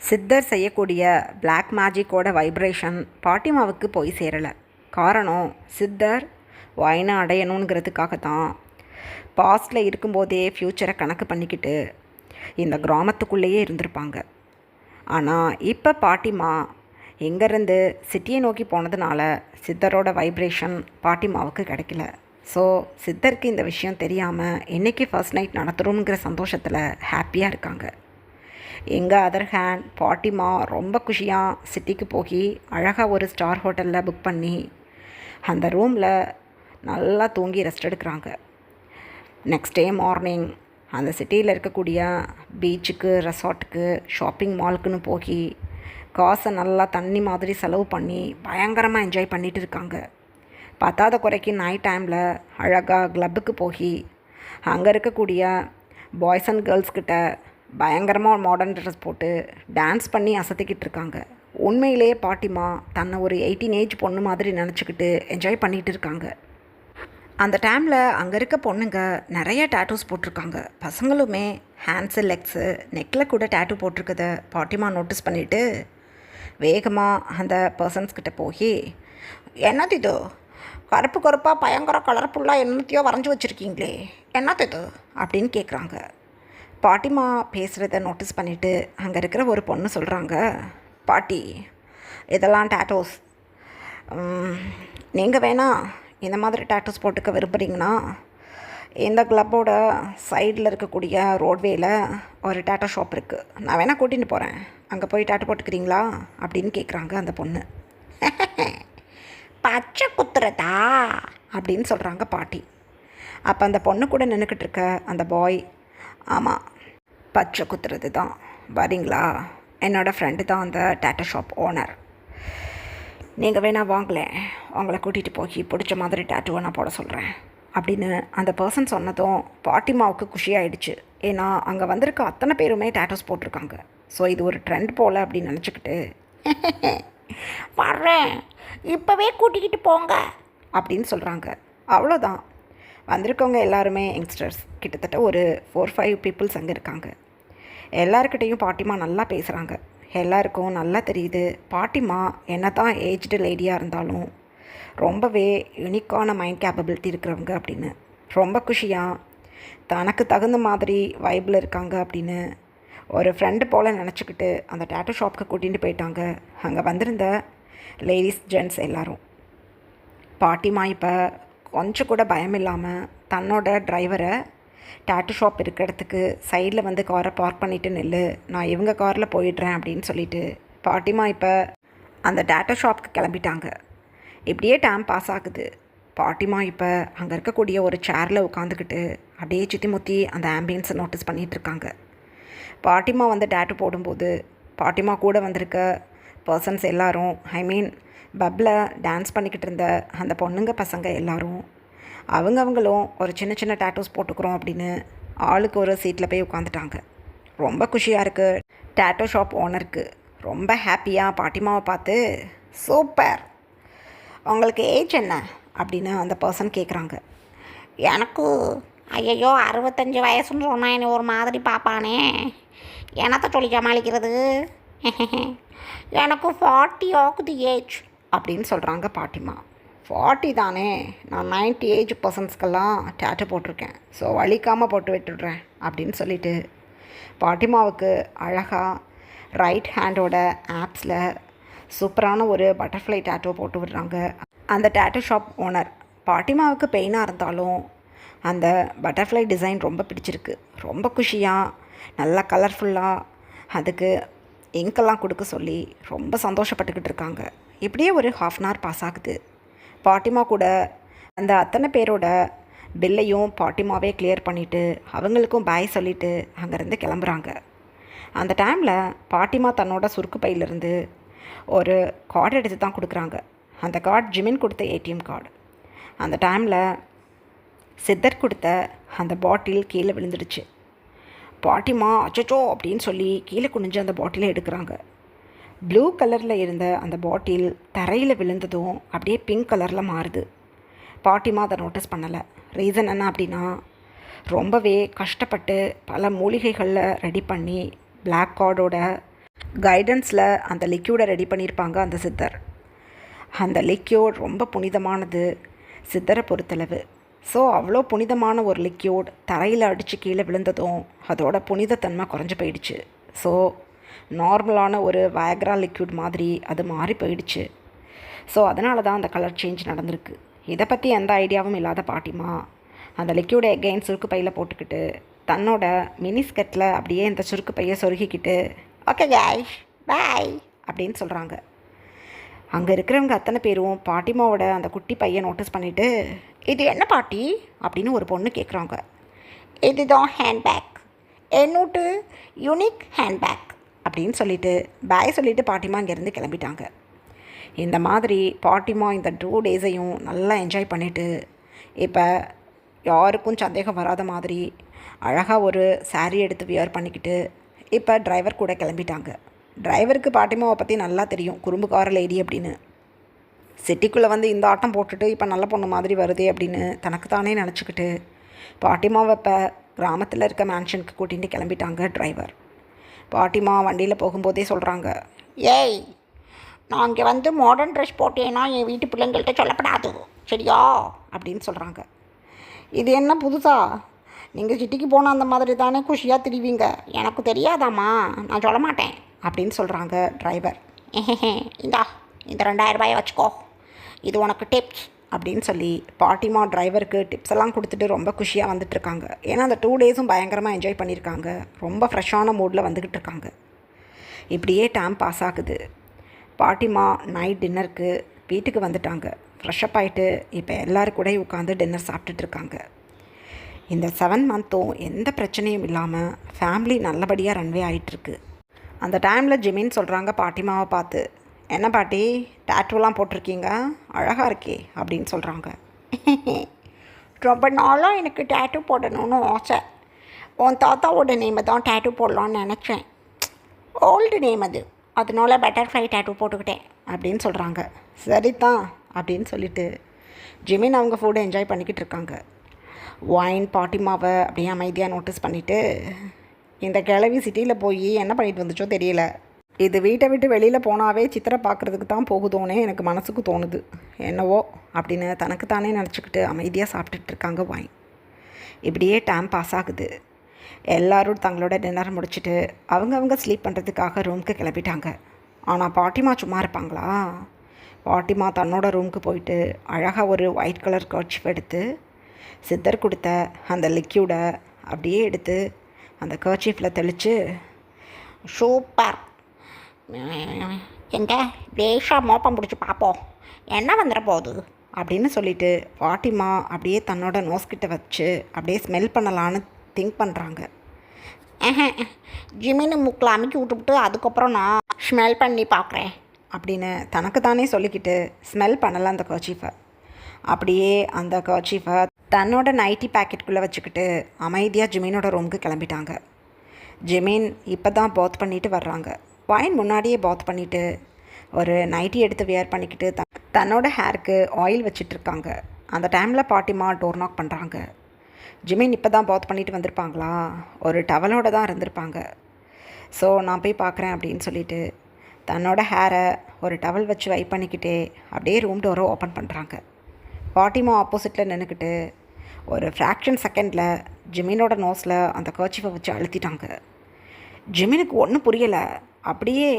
சித்தர் செய்யக்கூடிய பிளாக் மேஜிக்கோட வைப்ரேஷன் பாட்டிமாவுக்கு போய் சேரலை. காரணம், சித்தர் வைனை அடையணுங்கிறதுக்காக தான் பாஸ்டில் இருக்கும்போதே ஃப்யூச்சரை கணக்கு பண்ணிக்கிட்டு இந்த கிராமத்துக்குள்ளேயே இருந்திருப்பாங்க. ஆனால் இப்போ பாட்டிமா எங்கேருந்து சிட்டியை நோக்கி போனதுனால சித்தரோட வைப்ரேஷன் பாட்டிமாவுக்கு கிடைக்கல. ஸோ சித்தருக்கு இந்த விஷயம் தெரியாமல் இன்றைக்கி ஃபர்ஸ்ட் நைட் நடத்துகிறோங்கிற சந்தோஷத்தில் ஹாப்பியாக இருக்காங்க. எங்கள் அதர் ஹேண்ட் பாட்டிமா ரொம்ப குஷியாக சிட்டிக்கு போய் அழகாக ஒரு ஸ்டார் ஹோட்டலில் புக் பண்ணி அந்த ரூமில் நல்லா தூங்கி ரெஸ்ட் எடுக்கிறாங்க. நெக்ஸ்ட் டே மார்னிங் அந்த சிட்டியில் இருக்கக்கூடிய பீச்சுக்கு, ரெசார்ட்டுக்கு, ஷாப்பிங் மாலுக்குன்னு போய் காசை நல்லா தண்ணி மாதிரி செலவு பண்ணி பயங்கரமாக என்ஜாய் பண்ணிகிட்டு இருக்காங்க. பத்தாத குறைக்கு நைட் டைமில் அழகாக கிளப்புக்கு போய் அங்கே இருக்கக்கூடிய பாய்ஸ் அண்ட் கேர்ள்ஸ்கிட்ட பயங்கரமாக மாடர்ன் ட்ரெஸ் போட்டு டான்ஸ் பண்ணி அசத்திக்கிட்டு இருக்காங்க. உண்மையிலேயே பாட்டிமா தன்னை ஒரு 18 ஏஜ் பொண்ணு மாதிரி நினச்சிக்கிட்டு என்ஜாய் பண்ணிகிட்டு இருக்காங்க. அந்த டைமில் அங்கே இருக்க பொண்ணுங்க நிறைய டேட்டூஸ் போட்டிருக்காங்க. பசங்களுமே ஹேண்ட்ஸு, லெக்ஸு, நெக்கில் கூட டேட்டூ போட்டிருக்கதை பாட்டிமா நோட்டீஸ் பண்ணிவிட்டு வேகமாக அந்த பர்சன்ஸ்கிட்ட போய், என்னது இது கருப்பு கருப்பாக பயங்கர கலர்ஃபுல்லாக என்னத்தையோ வரைஞ்சி வச்சுருக்கீங்களே, என்னது இது அப்படின்னு கேட்குறாங்க. பாட்டிமா பேசுகிறத நோட்டீஸ் பண்ணிவிட்டு அங்கே இருக்கிற ஒரு பொண்ணு சொல்கிறாங்க, பாட்டி இதெல்லாம் டேட்டூஸ், நீங்கள் வேணால் இந்த மாதிரி டேட்டூஸ் போட்டுக்க விரும்புகிறீங்கன்னா இந்த கிளப்போட சைடில் இருக்கக்கூடிய ரோட்வேயில் ஒரு டேட்டூ ஷாப் இருக்குது, நான் வேணால் கூட்டிகிட்டு போகிறேன், அங்கே போய் டேட்டூ போட்டுக்கிறீங்களா அப்படின்னு கேட்குறாங்க அந்த பொண்ணு. பச்சை குத்துறதா அப்படின்னு சொல்கிறாங்க பாட்டி. அப்போ அந்த பொண்ணு கூட நின்றுக்கிட்டு இருக்க அந்த பாய், ஆமாம் பச்சை குத்துறது தான், வரீங்களா, என்னோடய ஃப்ரெண்டு தான் அந்த டேட்டூ ஷாப் ஓனர், நீங்கள் வேணால் வாங்கலேன், உங்களை கூட்டிகிட்டு போய் பிடிச்ச மாதிரி டேட்டூவை நான் போட சொல்கிறேன் அப்படின்னு அந்த பர்சன் சொன்னதும் பாட்டிமாவுக்கு குஷியாயிடுச்சு. ஏன்னா அங்கே வந்திருக்க அத்தனை பேருமே டேட்டூஸ் போட்டிருக்காங்க. ஸோ இது ஒரு ட்ரெண்ட் போல் அப்படின்னு நினச்சிக்கிட்டு, வர்றேன், இப்போவே கூட்டிக்கிட்டு போங்க அப்படின்னு சொல்கிறாங்க. அவ்வளோதான், வந்திருக்கவங்க எல்லாருமே யங்ஸ்டர்ஸ், கிட்டத்தட்ட ஒரு 4-5 பீப்புள்ஸ் அங்கே இருக்காங்க. எல்லாருக்கிட்டையும் பாட்டிமா நல்லா பேசுகிறாங்க. எல்லாருக்கும் நல்லா தெரியுது பாட்டிமா என்ன தான் ஏஜ்டு லேடியாக இருந்தாலும் ரொம்பவே யூனிக்கான மைண்ட் கேப்பபிலிட்டி இருக்கிறவங்க அப்படின்னு. ரொம்ப குஷியாக தனக்கு தகுந்த மாதிரி வைபிள் இருக்காங்க அப்படின்னு ஒரு ஃப்ரெண்டு போல் நினச்சிக்கிட்டு அந்த டேட்டூ ஷாப்புக்கு கூட்டிகிட்டு போயிட்டாங்க அங்கே வந்திருந்த லேடிஸ், ஜென்ட்ஸ் எல்லோரும். பாட்டிமா இப்போ கொஞ்சம் கூட பயம் இல்லாமல் தன்னோட டிரைவரை டேட்டூ ஷாப் இருக்கிற இடத்துக்கு சைடில் வந்து காரை பார்க் பண்ணிவிட்டு நில்லு, நான் இவங்க காரில் போயிடுறேன் அப்படின்னு சொல்லிவிட்டு பாட்டிமா இப்போ அந்த டேட்டூ ஷாப்புக்கு கிளம்பிட்டாங்க. இப்படியே டைம் பாஸ் ஆகுது. பாட்டிமா இப்போ அங்கே இருக்கக்கூடிய ஒரு சேரில் உட்காந்துக்கிட்டு அப்படியே சுற்றி முற்றி அந்த ஆம்பியன்ஸை நோட்டீஸ் பண்ணிகிட்ருக்காங்க. பாட்டிமா வந்து டேட்டூ போடும்போது பாட்டிமா கூட வந்திருக்க பர்சன்ஸ் எல்லோரும், பப்பில் டான்ஸ் பண்ணிக்கிட்டு இருந்த அந்த பொண்ணுங்க பசங்க எல்லோரும் அவங்களும் ஒரு சின்ன சின்ன டேட்டூஸ் போட்டுக்கிறோம் அப்படின்னு ஆளுக்கு ஒரு சீட்டில் போய் உட்காந்துட்டாங்க. ரொம்ப குஷியாக இருக்குது டேட்டூ ஷாப் ஓனருக்கு. ரொம்ப ஹாப்பியாக பாட்டிமாவை பார்த்து, சூப்பர், உங்களுக்கு ஏஜ் என்ன அப்படின்னு அந்த பர்சன் கேட்குறாங்க. எனக்கு ஐயோ 65 வயசுன்னு சொன்னால் என்னை ஒரு மாதிரி பார்ப்பானே, என்னத்தை சொல்லி சமாளிக்கிறது, எனக்கு 40 ஆகுது ஏஜ் அப்படின்னு சொல்கிறாங்க பாட்டிமா. 40 தானே, நான் 90 ஏஜ் பர்சன்ஸ்க்கெல்லாம் டேட்டூ போட்டிருக்கேன், ஸோ வலிக்காமல் போட்டு விட்டுடுறேன் அப்படின்னு சொல்லிவிட்டு பாட்டிமாவுக்கு அழகாக ரைட் ஹேண்டோட ஆப்ஸில் சூப்பரான ஒரு பட்டர்ஃப்ளை டேட்டூ போட்டு விடுறாங்க அந்த டேட்டூ ஷாப் ஓனர். பாட்டிமாவுக்கு பெயினாக இருந்தாலும் அந்த பட்டர்ஃப்ளை டிசைன் ரொம்ப பிடிச்சிருக்கு. ரொம்ப குஷியாக நல்லா கலர்ஃபுல்லாக அதுக்கு இங்கெல்லாம் கொடுக்க சொல்லி ரொம்ப சந்தோஷப்பட்டுக்கிட்டு இருக்காங்க. இப்படியே ஒரு 1/2 அன் ஹவர் பாஸ் ஆகுது. பாட்டிமா கூட அந்த அத்தனை பேரோட பில்லையும் பாட்டிமாவே கிளியர் பண்ணிவிட்டு அவங்களுக்கும் பாய் சொல்லிவிட்டு அங்கேருந்து கிளம்புறாங்க. அந்த டைமில் பாட்டிமா தன்னோட சுருக்கு பையிலிருந்து ஒரு கார்டு எடுத்து தான் கொடுக்குறாங்க. அந்த கார்டு ஜிமின் கொடுத்த ஏடிஎம் கார்டு. அந்த டைமில் சித்தர் கொடுத்த அந்த பாட்டில் கீழே விழுந்துடுச்சு. பாட்டிமா அச்சச்சோ அப்படின்னு சொல்லி கீழே குனிஞ்சு அந்த பாட்டிலை எடுக்கிறாங்க. ப்ளூ கலரில் இருந்த அந்த பாட்டில் தரையில் விழுந்ததும் அப்படியே பிங்க் கலரில் மாறுது. பாட்டிமா அதை நோட்டீஸ் பண்ணலை. ரீசன் என்ன அப்படின்னா, ரொம்பவே கஷ்டப்பட்டு பல மூலிகைகளில் ரெடி பண்ணி பிளாக் கார்டோட கைடன்ஸில் அந்த லிக்யூடை ரெடி பண்ணியிருப்பாங்க அந்த சித்தர். அந்த லிக்யூட் ரொம்ப புனிதமானது சித்தரை பொறுத்தளவு. ஸோ அவ்வளோ புனிதமான ஒரு லிக்யூட் தரையில் அடித்து கீழே விழுந்ததும் அதோட புனிதத்தன்மை குறைஞ்சி போயிடுச்சு. ஸோ நார்மலான ஒரு வயக்ரா லிக்யூட் மாதிரி அது மாறி போயிடுச்சு. ஸோ அதனால தான் அந்த கலர் சேஞ்ச் நடந்திருக்கு. இதை பற்றி எந்த ஐடியாவும் இல்லாத பாட்டிமா அந்த லிக்யூடை எகெயின் சுருக்கு பையில் போட்டுக்கிட்டு தன்னோட மினி ஸ்கர்ட்டில் அப்படியே இந்த சுருக்கு பையை சொருகிக்கிட்டு ஓகே guys பாய் அப்படின்னு சொல்கிறாங்க. அங்கே இருக்கிறவங்க அத்தனை பேரும் பாட்டிமாவோட அந்த குட்டி பையை நோட்டீஸ் பண்ணிவிட்டு இது என்ன பாட்டி அப்படின்னு ஒரு பொண்ணு கேட்குறாங்க. இதுதான் ஹேண்ட்பேக், என்னோட்டு யூனிக் ஹேண்ட்பேக் அப்படின்னு சொல்லிட்டு பாய் சொல்லிவிட்டு பாட்டிமா இங்கேருந்து கிளம்பிட்டாங்க. இந்த மாதிரி பாட்டிமா இந்த 2 டேஸையும் நல்லா என்ஜாய் பண்ணிவிட்டு இப்போ யாருக்கும் சந்தேகம் வராத மாதிரி அழகாக ஒரு saree எடுத்து வியர் பண்ணிக்கிட்டு இப்போ டிரைவர் கூட கிளம்பிட்டாங்க. டிரைவருக்கு பாட்டிமாவை பற்றி நல்லா தெரியும், குறும்புக்கார லேடி அப்படின்னு. சிட்டிக்குள்ளே வந்து இந்த ஆட்டம் போட்டுட்டு இப்போ நல்ல பொண்ணு மாதிரி வருதே அப்படின்னு தனக்கு தானே நினச்சிக்கிட்டு பாட்டிமாவை இப்போ கிராமத்தில் இருக்க மேன்ஷனுக்கு கூட்டிகிட்டு கிளம்பிட்டாங்க டிரைவர். பாட்டிமா வண்டியில் போகும்போதே சொல்கிறாங்க, ஏய் நான் இங்கே வந்து மாடர்ன் ட்ரெஸ் போட்டேன்னா என் வீட்டு பிள்ளைங்கள்ட்ட சொல்லப்படாது சரியா அப்படின்னு சொல்கிறாங்க. இது என்ன புதுசா? நீங்கள் சிட்டிக்கு போனால் அந்த மாதிரி தானே குஷியாக திரிவீங்க, எனக்கு தெரியாதாம்மா, நான் சொல்ல மாட்டேன் அப்படின்னு சொல்கிறாங்க டிரைவர். இந்தா இந்த 2000 ரூபாயை வச்சுக்கோ, இது உனக்கு டிப்ஸ் அப்படின்னு சொல்லி பாட்டிமா டிரைவருக்கு டிப்ஸ் எல்லாம் கொடுத்துட்டு ரொம்ப குஷியாக வந்துட்டுருக்காங்க. ஏன்னா அந்த 2 டேஸும் பயங்கரமாக என்ஜாய் பண்ணியிருக்காங்க, ரொம்ப ஃப்ரெஷ்ஷான மூடில் வந்துக்கிட்டு இருக்காங்க. இப்படியே டைம் பாஸ் ஆகுது. பாட்டிமா நைட் டின்னருக்கு வீட்டுக்கு வந்துட்டாங்க. ஃப்ரெஷ்ஷப் ஆகிட்டு இப்போ எல்லோரும் கூட உட்காந்து டின்னர் சாப்பிட்டுட்ருக்காங்க. இந்த 7 மந்த்தும் எந்த பிரச்சனையும் இல்லாமல் ஃபேமிலி நல்லபடியாக ரன்வே ஆகிட்டுருக்கு. அந்த டைமில் ஜிமின்னு சொல்கிறாங்க பாட்டிமாவை பார்த்து, என்ன பாட்டி டேட்டூலாம் போட்டிருக்கீங்க, அழகாக இருக்கே அப்படின்னு சொல்கிறாங்க. ரொம்ப நாளாக எனக்கு டேட்டூ போடணும்னு ஆசை. உன் தாத்தாவோட நேமை தான் டேட்டூ போடலான்னு நினச்சேன். ஓல்டு நேம் அது, அதனால பட்டர்ஃப்ளை டேட்டூ போட்டுக்கிட்டேன் அப்படின்னு சொல்கிறாங்க. சரிதான் அப்படின்னு சொல்லிட்டு ஜிமின் அவங்க ஃபுட்டை என்ஜாய் பண்ணிக்கிட்டு இருக்காங்க. ஒயின் பாட்டிமாவை அப்படியே அமைதியாக நோட்டீஸ் பண்ணிவிட்டு, இந்த கிழவி சிட்டியில் போய் என்ன பண்ணிட்டு வந்துச்சோ தெரியல, இது வீட்டை விட்டு வெளியில் போனாவே சித்திரை பார்க்குறதுக்கு தான் போகுதோனே எனக்கு மனசுக்கு தோணுது என்னவோ அப்படின்னு தனக்கு தானே நினச்சிக்கிட்டு அமைதியாக சாப்பிட்டுட்ருக்காங்க ஒயின். இப்படியே டைம் பாஸ் ஆகுது. எல்லோரும் தங்களோட டின்னர் முடிச்சுட்டு அவங்க ஸ்லீப் பண்ணுறதுக்காக ரூமுக்கு கிளம்பிட்டாங்க. ஆனால் பாட்டிமா சும்மா இருப்பாங்களா? பாட்டிமா தன்னோட ரூமுக்கு போயிட்டு அழகாக ஒரு ஒயிட் கலர் கர்ச்சீஃப் எடுத்து சித்தர் கொடுத்த அந்த லிக்யூடை அப்படியே எடுத்து அந்த கர்ச்சீஃபில் தெளித்து, சூப்பர், எங்க லேசாக மோப்பம் பிடிச்சி பார்ப்போம் என்ன வந்துட போகுது அப்படின்னு சொல்லிட்டு பாட்டிமா அப்படியே தன்னோட நோஸ்கிட்ட வச்சு அப்படியே ஸ்மெல் பண்ணலான்னு திங்க் பண்ணுறாங்க. ஜிமின்னு மூக்கில் அமுக்கி விட்டுவிட்டு அதுக்கப்புறம் நான் ஸ்மெல் பண்ணி பார்க்குறேன் அப்படின்னு தனக்கு தானே சொல்லிக்கிட்டு ஸ்மெல் பண்ணலாம் அந்த கர்ச்சீஃபை. அப்படியே அந்த கர்ச்சீஃபை தன்னோட நைட்டி பேக்கெட்டுக்குள்ளே வச்சுக்கிட்டு அமைதியாக ஜிமினோட ரூமுக்கு கிளம்பிட்டாங்க. ஜிமின் இப்போ தான் பாத் பண்ணிட்டு வர்றாங்க. ஒயின் முன்னாடியே பாத் பண்ணிவிட்டு ஒரு நைட்டி எடுத்து வியர் பண்ணிக்கிட்டு தன்னோட ஹேருக்கு ஆயில் வச்சிட்ருக்காங்க. அந்த டைமில் பாட்டிமா டோர் நாக் பண்ணுறாங்க. ஜிமின் இப்போ தான் பாத் பண்ணிட்டு வந்திருப்பாங்களா, ஒரு டவலோடு தான் இருந்திருப்பாங்க. ஸோ நான் போய் பார்க்குறேன் அப்படின்னு சொல்லிட்டு தன்னோட ஹேரை ஒரு டவல் வச்சு வைப் பண்ணிக்கிட்டே அப்படியே ரூம் டோரை ஓப்பன் பண்ணுறாங்க. பாட்டிமா ஆப்போசிட்டில் நின்றுக்கிட்டு ஒரு ஃப்ராக்ஷன் செகண்டில் ஜிமினோட நோஸில் அந்த கர்ச்சீஃபை வச்சு அழுத்திட்டாங்க. ஜிமினுக்கு ஒன்றும் புரியலை. அப்படியே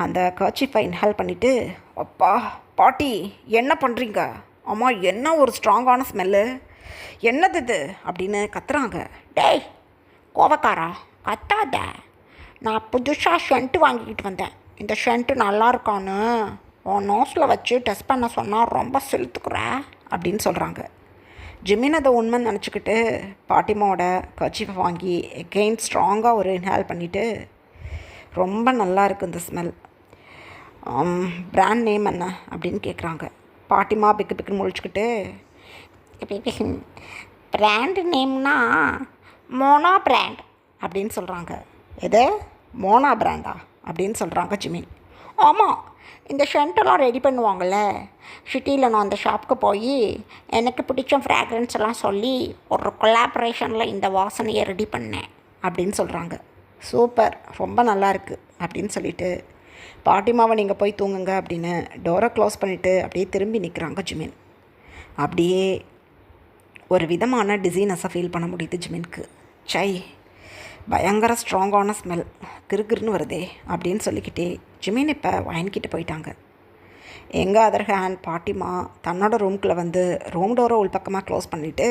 அந்த கர்ச்சீஃபை இன்ஹேல் பண்ணிவிட்டு, அப்பா பாட்டி என்ன பண்ணுறீங்க, அம்மா என்ன ஒரு ஸ்ட்ராங்கான ஸ்மெல்லு, என்னது இது அப்படின்னு கத்துறாங்க. டேய் கோவக்காரா கத்தாத, நான் புதுசாக ஷென்ட்டு வாங்கிக்கிட்டு வந்தேன். இந்த ஷென்ட்டு நல்லா இருக்கான்னு உன் நோஸில் வச்சு டெஸ்ட் பண்ண சொன்னால் ரொம்ப செலுத்துக்குற அப்படின்னு சொல்கிறாங்க. ஜிமின் அதை உண்மைன்னு நினச்சிக்கிட்டு பாட்டிமாவோட கர்ச்சீஃபை வாங்கி எகெயின் ஸ்ட்ராங்காக ஒரு இன்ஹேல் பண்ணிவிட்டு, ரொம்ப நல்லா இருக்குது இந்த ஸ்மெல், பிராண்ட் நேம் என்ன அப்படின்னு கேட்குறாங்க. பாட்டிமா பிக்கு பிக்குன்னு முழிச்சுக்கிட்டு, பிராண்டு நேம்னா மோனோ பிராண்ட் அப்படின்னு சொல்கிறாங்க. எது மோனா பிராண்டா அப்படின்னு சொல்கிறாங்க ஜிமின். ஆமாம், இந்த ஷென்ட்டெல்லாம் ரெடி பண்ணுவாங்கள்ல சிட்டியில், நான் அந்த ஷாப்புக்கு போய் எனக்கு பிடிச்ச ஃப்ராக்ரன்ஸ் எல்லாம் சொல்லி ஒரு கொலாபரேஷனில் இந்த வாசனையை ரெடி பண்ணேன் அப்படின்னு சொல்கிறாங்க. சூப்பர், ரொம்ப நல்லா இருக்குது அப்படின்னு சொல்லிவிட்டு பாட்டிமாவை நீங்கள் போய் தூங்குங்க அப்படின்னு டோரை க்ளோஸ் பண்ணிவிட்டு அப்படியே திரும்பி நிற்கிறாங்க ஜிமின். அப்படியே ஒரு விதமான டிசீனஸை ஃபீல் பண்ண முடியுது ஜிமினுக்கு. சை, பயங்கர ஸ்ட்ராங்கான ஸ்மெல், கிறுகிறுன்னு வருதே அப்படின்னு சொல்லிக்கிட்டே ஜிமின் இப்போ ஒயின்கிட்ட போயிட்டாங்க. எங்கள் அதர் ஹேண்ட் பாட்டிமா தன்னோட ரூம்குள்ளே வந்து ரூம் டோரை உள்பக்கமாக க்ளோஸ் பண்ணிவிட்டு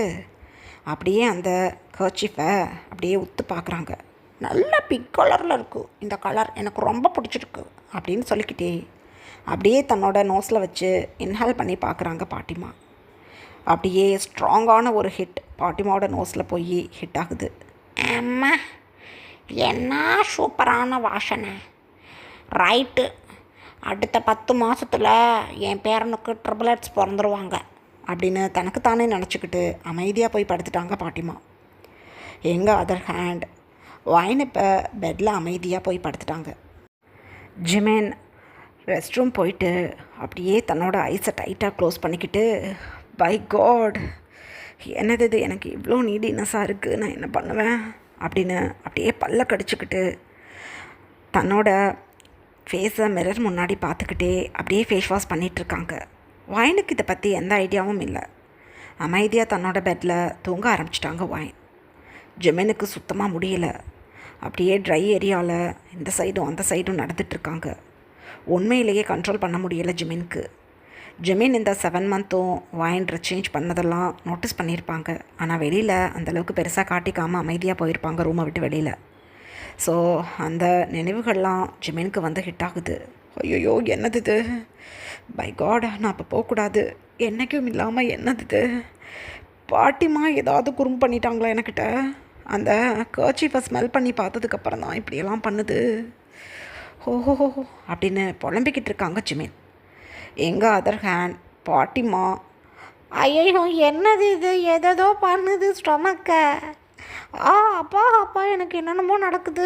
அப்படியே அந்த கர்ச்சிஃபை அப்படியே உத்து பார்க்குறாங்க. நல்ல பிக் கலரில் இருக்குது, இந்த கலர் எனக்கு ரொம்ப பிடிச்சிருக்கு அப்படின்னு சொல்லிக்கிட்டே அப்படியே தன்னோட நோஸில் வச்சு இன்ஹேல் பண்ணி பார்க்குறாங்க பாட்டிமா. அப்படியே ஸ்ட்ராங்கான ஒரு ஹிட் பாட்டிமாவோட நோஸில் போய் ஹிட் ஆகுது. அம்மா, என்ன சூப்பரான வாசனை. ரைட்டு, அடுத்த 10 மாதத்தில் என் பேரனுக்கு ட்ரிபிள்எட்ஸ் பிறந்துருவாங்க அப்படின்னு தனக்கு தானே நினச்சிக்கிட்டு அமைதியாக போய் படுத்துட்டாங்க பாட்டிமா. எங்கள் அதர் ஹேண்ட் வைன் இப்போ பெட்டில் அமைதியாக போய் படுத்துட்டாங்க. ஜிமேன் ரெஸ்ட் ரூம் போயிட்டு அப்படியே தன்னோட ஐஸை டைட்டாக க்ளோஸ் பண்ணிக்கிட்டு, பை காட், என்னது இது, எனக்கு இவ்வளோ நீடினஸாக இருக்குது, நான் என்ன பண்ணுவேன் அப்படின்னு அப்படியே பல்ல கடிச்சிக்கிட்டு தன்னோட ஃபேஸை மிரர் முன்னாடி பார்த்துக்கிட்டே அப்படியே ஃபேஸ் வாஷ் பண்ணிகிட்ருக்காங்க. வைனுக்கு இதை பற்றி எந்த ஐடியாவும் இல்லை. அமைதியாக தன்னோட பெட்டில் தூங்க ஆரம்பிச்சிட்டாங்க வைன். ஜிமெனுக்கு சுத்தமாக முடியல. அப்படியே ட்ரை ஏரியாவில் இந்த சைடும் அந்த சைடும் நடந்துகிட்ருக்காங்க. உண்மையிலேயே கண்ட்ரோல் பண்ண முடியலை ஜிமெனுக்கு. ஜிமின் இந்த 7 மந்த்தும் வைன் ட்ரெஸ் சேஞ்ச் பண்ணதெல்லாம் நோட்டீஸ் பண்ணியிருப்பாங்க. ஆனால் வெளியில் அந்தளவுக்கு பெருசாக காட்டிக்காமல் அமைதியாக போயிருப்பாங்க ரூமை விட்டு வெளியில். ஸோ அந்த நினைவுகள்லாம் ஜிமினுக்கு வந்து ஹிட் ஆகுது. ஐயோ, என்னது இது, பை காட், நான் அப்போ போகக்கூடாது, என்றைக்கும் இல்லாமல் என்னது இது, பாட்டிமா ஏதாவது குறும்பு பண்ணிட்டாங்களா என்கிட்ட, அந்த கர்ச்சீஃபை ஸ்மெல் பண்ணி பார்த்ததுக்கப்புறம் தான் இப்படியெல்லாம் பண்ணுது, ஓஹோ அப்படின்னு புலம்பிக்கிட்டு இருக்காங்க ஜிமின். எங்கள் அதர் ஹேண்ட் பாட்டிமா, ஐயோ என்னது இது, எதோ பண்ணுது ஸ்டொமக்கை. அப்பா அப்பா, எனக்கு என்னென்னமோ நடக்குது,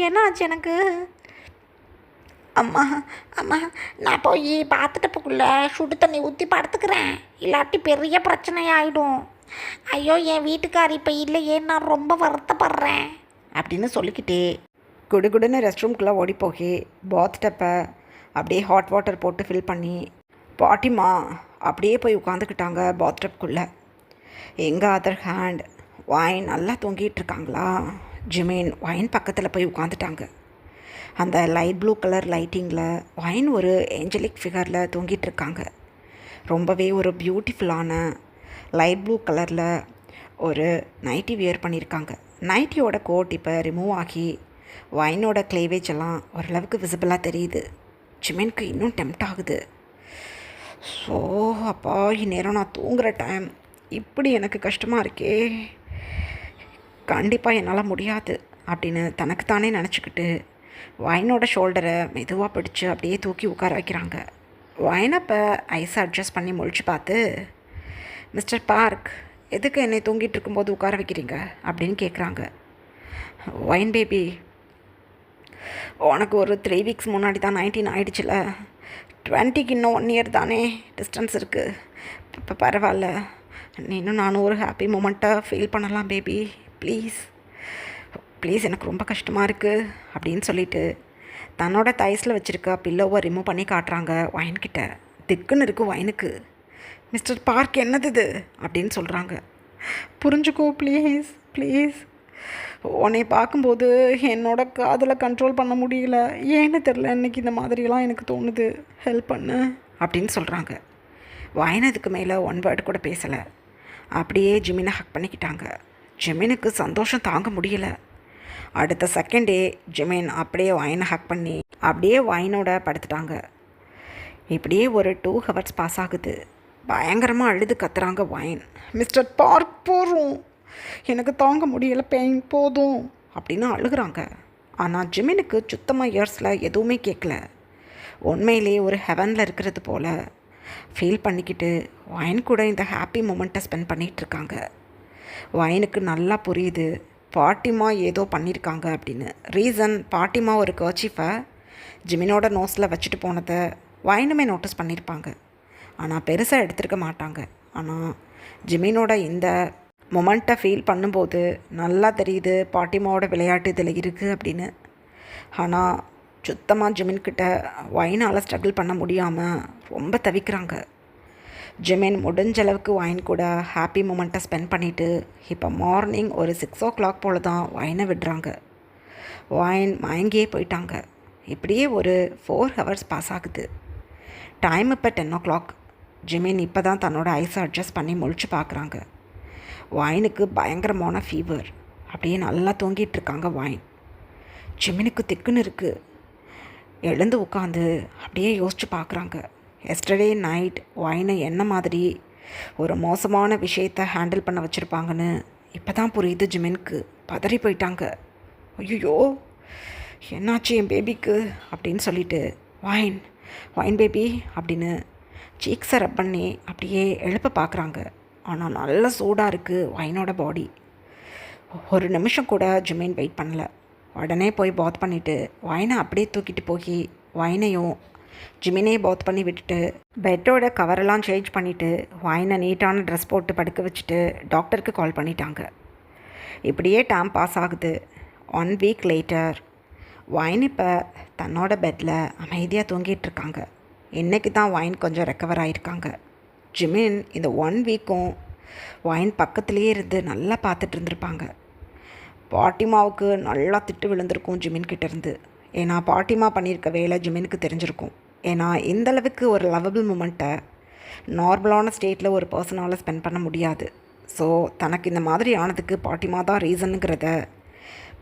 என்னாச்சு எனக்கு? அம்மா அம்மா, நான் போய் பார்த்துட்டப்புக்குள்ளே சுடு தண்ணி ஊற்றி படுத்துக்கிறேன், இல்லாட்டி பெரிய பிரச்சனை ஆகிடும். ஐயோ, என் வீட்டுக்கார் இப்போ இல்லையே, நான் ரொம்ப வருத்தப்படுறேன் அப்படின்னு சொல்லிக்கிட்டே குடுகுடுன்னு ரெஸ்ட் ரூம்குள்ளே ஓடி போகி பாத் டப்பை அப்படியே ஹாட் வாட்டர் போட்டு ஃபில் பண்ணி பாட்டிமா அப்படியே போய் உட்காந்துக்கிட்டாங்க பாத் டப்புக்குள்ளே. எங்கள் அதர் ஹேண்ட் வைன் நல்லா தூங்கிட்டு இருக்காங்களா. ஜிமின் வைன் பக்கத்தில் போய் உட்காந்துட்டாங்க. அந்த லைட் ப்ளூ கலர் லைட்டிங்கில் வைன் ஒரு ஏஞ்சலிக் ஃபிகரில் தூங்கிட்டு இருக்காங்க. ரொம்பவே ஒரு பியூட்டிஃபுல்லான லைட் ப்ளூ கலரில் ஒரு நைட்டி வியர் பண்ணியிருக்காங்க. நைட்டியோட கோட் இப்போ ரிமூவ் ஆகி வைனோட கிளேவேஜ் எல்லாம் ஓரளவுக்கு விசிபிளாக தெரியுது. ஜிமினுக்கு இன்னும் டெம்ப்ட் ஆகுது. ஸோ அப்பா, இந்நேரம் நான் தூங்குகிற டைம், இப்படி எனக்கு கஷ்டமாக இருக்கே, கண்டிப்பாக என்னால் முடியாது அப்படின்னு தனக்குத்தானே நினச்சிக்கிட்டு வைனோட ஷோல்டரை மெதுவாக பிடிச்சி அப்படியே தூக்கி உட்கார வைக்கிறாங்க. வைனை இப்போ ஐஸை அட்ஜஸ்ட் பண்ணி முழிச்சு பார்த்து, மிஸ்டர் பார்க், எதுக்கு என்னை தூங்கிட்டு இருக்கும்போது உட்கார வைக்கிறீங்க அப்படின்னு கேட்குறாங்க. வைன் பேபி, உனக்கு ஒரு 3 வீக்ஸ் முன்னாடி தான் 19 ஆகிடுச்சில்ல, 20க்கு இன்னும் 1 இயர் தானே டிஸ்டன்ஸ் இருக்குது. இப்போ பரவாயில்ல, நீனும் நானும் ஒரு ஹாப்பி மூமெண்ட்டை ஃபீல் பண்ணலாம் பேபி, ப்ளீஸ் ப்ளீஸ், எனக்கு ரொம்ப கஷ்டமாக இருக்குது அப்படின்னு சொல்லிட்டு தன்னோட தைஸில் வச்சுருக்க பில்லோவை ரிமூவ் பண்ணி காட்டுறாங்க வைன்கிட்ட. திக்குன்னு இருக்குது வைனுக்கு. மிஸ்டர் பார்க், என்னது இது அப்படின்னு சொல்கிறாங்க. புரிஞ்சுக்கோ ப்ளீஸ் ப்ளீஸ், உன்னை பார்க்கும்போது என்னோட காதலை கண்ட்ரோல் பண்ண முடியல, ஏன்னு தெரில, இன்றைக்கி இந்த மாதிரியெல்லாம் எனக்கு தோணுது, ஹெல்ப் பண்ணு அப்படின்னு சொல்கிறாங்க. வைன் அதுக்கு மேலே 1 வேர்டு கூட பேசலை. அப்படியே ஜிமினை ஹக் பண்ணிக்கிட்டாங்க. ஜிமினுக்கு சந்தோஷம் தாங்க முடியல. அடுத்த செகண்டே ஜிமின் அப்படியே வைனை ஹக் பண்ணி அப்படியே வைனோட படுத்துட்டாங்க. இப்படியே ஒரு 2 ஹவர்ஸ் பாஸ் ஆகுது. பயங்கரமாக அழுது கத்துறாங்க வைன். மிஸ்டர் பார்க், போகிறோம், எனக்கு தாங்க முடியலை, பெயின் போதும் அப்படின்னு அழுகிறாங்க. ஆனால் ஜிமினுக்கு சுத்தமாக இயர்ஸில் எதுவுமே கேட்கல. உண்மையிலே ஒரு ஹெவனில் இருக்கிறது போல் ஃபீல் பண்ணிக்கிட்டு வைன் கூட இந்த ஹாப்பி மூமெண்ட்டை ஸ்பெண்ட் பண்ணிகிட்ருக்காங்க. வைனுக்கு நல்லா புரியுது பாட்டிமா ஏதோ பண்ணியிருக்காங்க அப்படின்னு. ரீசன், பாட்டிமா ஒரு கர்ச்சீஃபை ஜிமினோட நோஸில் வச்சுட்டு போனதை வைனுமே நோட்டீஸ் பண்ணியிருப்பாங்க. ஆனால் பெருசாக எடுத்துருக்க மாட்டாங்க. ஆனால் ஜிமினோட இந்த மொமெண்ட்டை ஃபீல் பண்ணும்போது நல்லா தெரியுது பாட்டிமாவோட விளையாட்டு இதில் இருக்குது அப்படின்னு. ஆனால் சுத்தமாக ஜிமின்கிட்ட வைனால் ஸ்ட்ரகிள் பண்ண முடியாமல் ரொம்ப தவிக்கிறாங்க. ஜிமின் முடிஞ்ச அளவுக்கு வைன் கூட ஹாப்பி மூமெண்ட்டை ஸ்பெண்ட் பண்ணிவிட்டு இப்போ மார்னிங் ஒரு 6 o'clock போல் தான் வைனை விடுறாங்க. வைன் மயங்கியே போயிட்டாங்க. இப்படியே ஒரு 4 ஹவர்ஸ் பாஸ் ஆகுது. டைம் இப்போ 10 o'clock. ஜிமின் இப்போ தான் தன்னோட ஐஸை அட்ஜஸ்ட் பண்ணி முழிச்சு பார்க்குறாங்க. வைனுக்கு பயங்கரமான ஃபீவர். அப்படியே நல்லா தூங்கிட்டு இருக்காங்க வைன். ஜிமினுக்கு திக்குன்னு இருக்குது. எழுந்து உட்காந்து அப்படியே யோசித்து பார்க்குறாங்க. எஸ்டர்டே நைட் வைனை என்ன மாதிரி ஒரு மோசமான விஷயத்தை ஹேண்டில் பண்ண வச்சுருப்பாங்கன்னு இப்போ தான் புரியுது ஜிமினுக்கு. பதறி போயிட்டாங்க. ஐயோ என்னாச்சு என் பேபிக்கு அப்படின்னு சொல்லிட்டு வைன் வைன் பேபி அப்படின்னு சீக்ஸை ரப் பண்ணி அப்படியே எழுப்ப பார்க்குறாங்க. ஆனால் நல்ல சூடாக இருக்குது வைனோட பாடி. ஒரு நிமிஷம் கூட ஜிமின் வெயிட் பண்ணல. உடனே போய் பாத் பண்ணிவிட்டு வைனை அப்படியே தூக்கிட்டு போய் வைனையும் ஜிமினே பாத் பண்ணி விட்டுட்டு பெட்டோட கவரெல்லாம் சேஞ்ச் பண்ணிவிட்டு வைனை நீட்டான ட்ரெஸ் போட்டு படுக்க வச்சுட்டு டாக்டருக்கு கால் பண்ணிட்டாங்க. இப்படியே டைம் பாஸ் ஆகுது. 1 வீக் லேட்டர் வைன் இப்போ தன்னோட பெட்டில் அமைதியாக தூங்கிட்டு இருக்காங்க. இன்றைக்கி தான் வைன் கொஞ்சம் ரெக்கவர் ஆகியிருக்காங்க. ஜிமின் இந்த 1 வீக்கும் வைன் பக்கத்துலேயே இருந்து நல்லா பார்த்துட்டு இருந்திருப்பாங்க. பாட்டிமாவுக்கு நல்லா திட்டு விழுந்திருக்கும் ஜிமின் கிட்டேருந்து. ஏன்னா பாட்டிமா பண்ணியிருக்க வேலை ஜிமினுக்கு தெரிஞ்சிருக்கும். ஏன்னா இந்தளவுக்கு ஒரு லவபிள் மூமெண்ட்டை நார்மலான ஸ்டேட்டில் ஒரு பர்சனால் ஸ்பெண்ட் பண்ண முடியாது. ஸோ தனக்கு இந்த மாதிரி ஆனதுக்கு பாட்டிமா தான் ரீசனுங்கிறத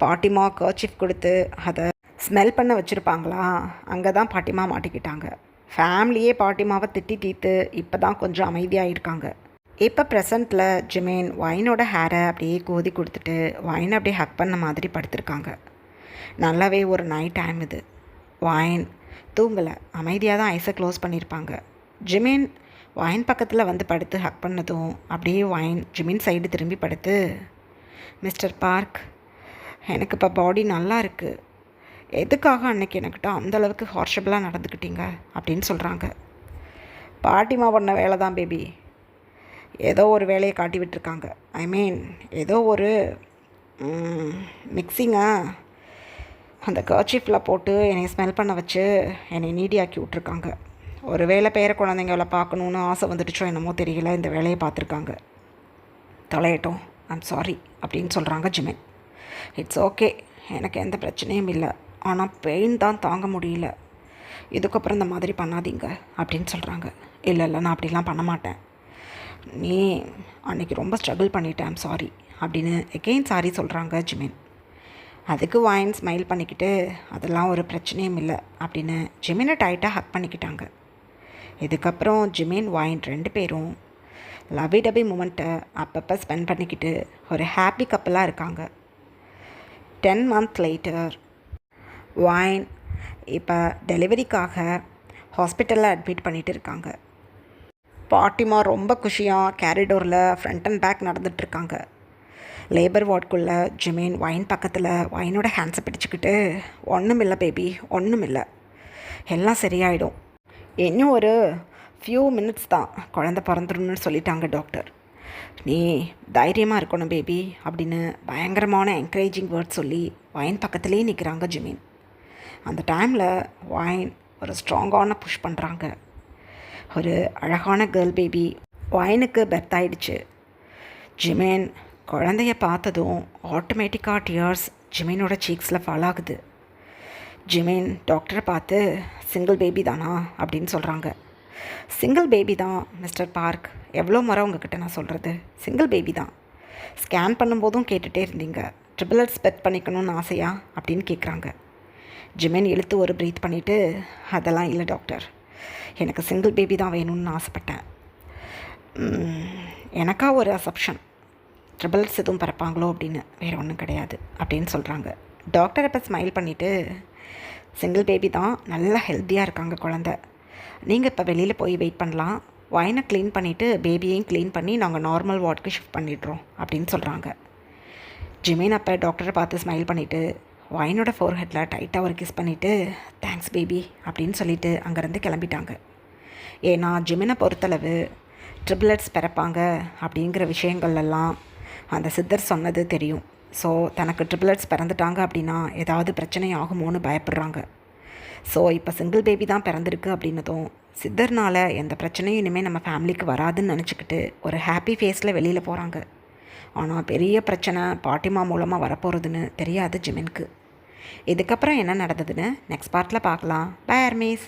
பாட்டிமா கர்ச்சீஃப் கொடுத்து அதை ஸ்மெல் பண்ண வச்சுருப்பாங்களா, அங்கே தான் பாட்டிமா மாட்டிக்கிட்டாங்க. ஃபேமிலியே பாட்டிமாவை திட்டி தீர்த்து இப்போ தான் கொஞ்சம் அமைதியாகிருக்காங்க. இப்போ ப்ரெசண்ட்டில் ஜிமின் வைனோட ஹேரை அப்படியே கோதி கொடுத்துட்டு வைனை அப்படியே ஹக் பண்ண மாதிரி படுத்திருக்காங்க. நல்லாவே ஒரு நைட் டைம் இது. வைன் தூங்கலை, அமைதியாக தான் ஐஸை க்ளோஸ் பண்ணியிருப்பாங்க. ஜிமின் வைன் பக்கத்தில் வந்து படுத்து ஹக் பண்ணதும் அப்படியே வைன் ஜிமின் சைடு திரும்பி படுத்து, மிஸ்டர் பார்க், எனக்கு இப்போ பாடி நல்லா இருக்குது. எதுக்காக அன்றைக்கி எனக்கிட்ட அந்தளவுக்கு ஹார்ஷபிளாக நடந்துக்கிட்டீங்க அப்படின்னு சொல்கிறாங்க. பாட்டிமா பண்ண வேலை தான் பேபி. ஏதோ ஒரு வேலையை காட்டி விட்டுருக்காங்க. ஐ மீன் ஏதோ ஒரு மிக்சிங்காக அந்த கர்ச்சீஃபில் போட்டு என்னை ஸ்மெல் பண்ண வச்சு என்னை நீடியாக்கி விட்ருக்காங்க. ஒரு வேளை பேர குழந்தைங்கள பார்க்கணுன்னு ஆசை வந்துடுச்சோ என்னமோ தெரியல, இந்த வேலையை பார்த்துருக்காங்க. தலையட்டும், ஐம் சாரி அப்படின்னு சொல்கிறாங்க ஜிமின். இட்ஸ் ஓகே, எனக்கு எந்த பிரச்சனையும் இல்லை. ஆனால் பெயின் தான் தாங்க முடியல. இதுக்கப்புறம் இந்த மாதிரி பண்ணாதீங்க அப்படின்னு சொல்கிறாங்க. இல்லை நான் அப்படிலாம் பண்ண மாட்டேன். நீ அன்றைக்கி ரொம்ப ஸ்ட்ரகிள் பண்ணிட்டேன், ஐம் சாரி அப்படின்னு எகெயின் சாரி சொல்கிறாங்க ஜிமின். அதுக்கு வைன் ஸ்மைல் பண்ணிக்கிட்டு அதெல்லாம் ஒரு பிரச்சனையும் இல்லை அப்படின்னு ஜிமினை டைட்டாக ஹக் பண்ணிக்கிட்டாங்க. இதுக்கப்புறம் ஜிமின் வைன் 2 பேரும் லவி டபி மூமெண்ட்டை அப்பப்போ ஸ்பெண்ட் பண்ணிக்கிட்டு ஒரு ஹாப்பி கப்பலாக இருக்காங்க. 10 months லேட்டர் வைன் இப்போ டெலிவரிக்காக ஹாஸ்பிட்டலில் அட்மிட் பண்ணிகிட்டு இருக்காங்க. பாட்டிமா ரொம்ப குஷியாக கேரிடோரில் ஃப்ரண்ட் அண்ட் பேக் நடந்துகிட்ருக்காங்க. லேபர் வார்டுக்குள்ளே ஜிமின் வைன் பக்கத்தில் வைனோட ஹேண்ட்ஸை பிடிச்சிக்கிட்டு, ஒன்றும் இல்லை பேபி, ஒன்றும் இல்லை, எல்லாம் சரியாயிடும், இன்னும் ஒரு ஃபியூ மினிட்ஸ் தான் குழந்தை பிறந்துடணும்னு சொல்லிட்டாங்க டாக்டர், நீ தைரியமாக இருக்கணும் பேபி அப்படின்னு பயங்கரமான என்கரேஜிங் வேர்ட் சொல்லி வைன் பக்கத்துலேயே நிற்கிறாங்க ஜிமின். அந்த டைமில் வைன் ஒரு ஸ்ட்ராங்கான புஷ் பண்ணுறாங்க. ஒரு அழகான கேர்ள் பேபி வைனுக்கு பெர்த் ஆயிடுச்சு. ஜிமின் குழந்தைய பார்த்ததும் ஆட்டோமேட்டிக்காக டியர்ஸ் ஜிமினோட சீக்ஸில் ஃபால் ஆகுது. ஜிமின் டாக்டரை பார்த்து, சிங்கிள் பேபி தானா அப்படின்னு சொல்கிறாங்க. சிங்கிள் பேபி தான் மிஸ்டர் பார்க், எவ்வளோ முறை உங்ககிட்ட நான் சொல்கிறது, சிங்கிள் பேபி தான். ஸ்கேன் பண்ணும்போதும் கேட்டுகிட்டே இருந்தீங்க, ட்ரிபிள் ஸ்பெட் பண்ணிக்கணும்னு ஆசையா அப்படின்னு கேட்குறாங்க. ஜிமின் இழுத்து ஒரு ப்ரீத் பண்ணிவிட்டு, அதெல்லாம் இல்லை டாக்டர், எனக்கு சிங்கிள் பேபி தான் வேணும்னு ஆசைப்பட்டேன். எனக்கா ஒரு அசப்ஷன், ட்ரிபிள்ஸ் எதுவும் பிறப்பாங்களோ அப்படின்னு, வேறு ஒன்றும் கிடையாது அப்படின்னு சொல்கிறாங்க. டாக்டர் இப்போ ஸ்மைல் பண்ணிவிட்டு, சிங்கிள் பேபி தான், நல்லா ஹெல்த்தியாக இருக்காங்க குழந்த, நீங்கள் இப்போ வெளியில் போய் வெயிட் பண்ணலாம், வைனை க்ளீன் பண்ணிவிட்டு பேபியையும் க்ளீன் பண்ணி நாங்கள் நார்மல் வார்டுக்கு ஷிஃப்ட் பண்ணிடுறோம் அப்படின்னு சொல்கிறாங்க. ஜிமின் அப்போ டாக்டரை பார்த்து ஸ்மைல் பண்ணிவிட்டு வைனோட ஃபோர்ஹெட்டில் டைட்டாக ஒரு கிஸ் பண்ணிவிட்டு, தேங்க்ஸ் பேபி அப்படின்னு சொல்லிவிட்டு அங்கேருந்து கிளம்பிட்டாங்க. ஏன்னா ஜிமினை பொறுத்தளவு ட்ரிபிளட்ஸ் பிறப்பாங்க அப்படிங்கிற விஷயங்கள்லாம் அந்த சித்தர் சொன்னது தெரியும். ஸோ தனக்கு ட்ரிபிளட்ஸ் பிறந்துட்டாங்க அப்படின்னா ஏதாவது பிரச்சனை ஆகுமோன்னு பயப்படுறாங்க. ஸோ இப்போ சிங்கிள் பேபி தான் பிறந்திருக்கு அப்படின்னதும் சித்தர்னால் எந்த பிரச்சனையும் இனிமேல் நம்ம ஃபேமிலிக்கு வராதுன்னு நினச்சிக்கிட்டு ஒரு ஹாப்பி ஃபேஸில் வெளியில் போகிறாங்க. ஆனால் பெரிய பிரச்சனை பாட்டிமா மூலமாக வரப்போகிறதுன்னு தெரியாது ஜிமினுக்கு. இதுக்கப்புறம் என்ன நடந்ததுன்னு நெக்ஸ்ட் பார்ட்டில் பார்க்கலாம். Bye armies.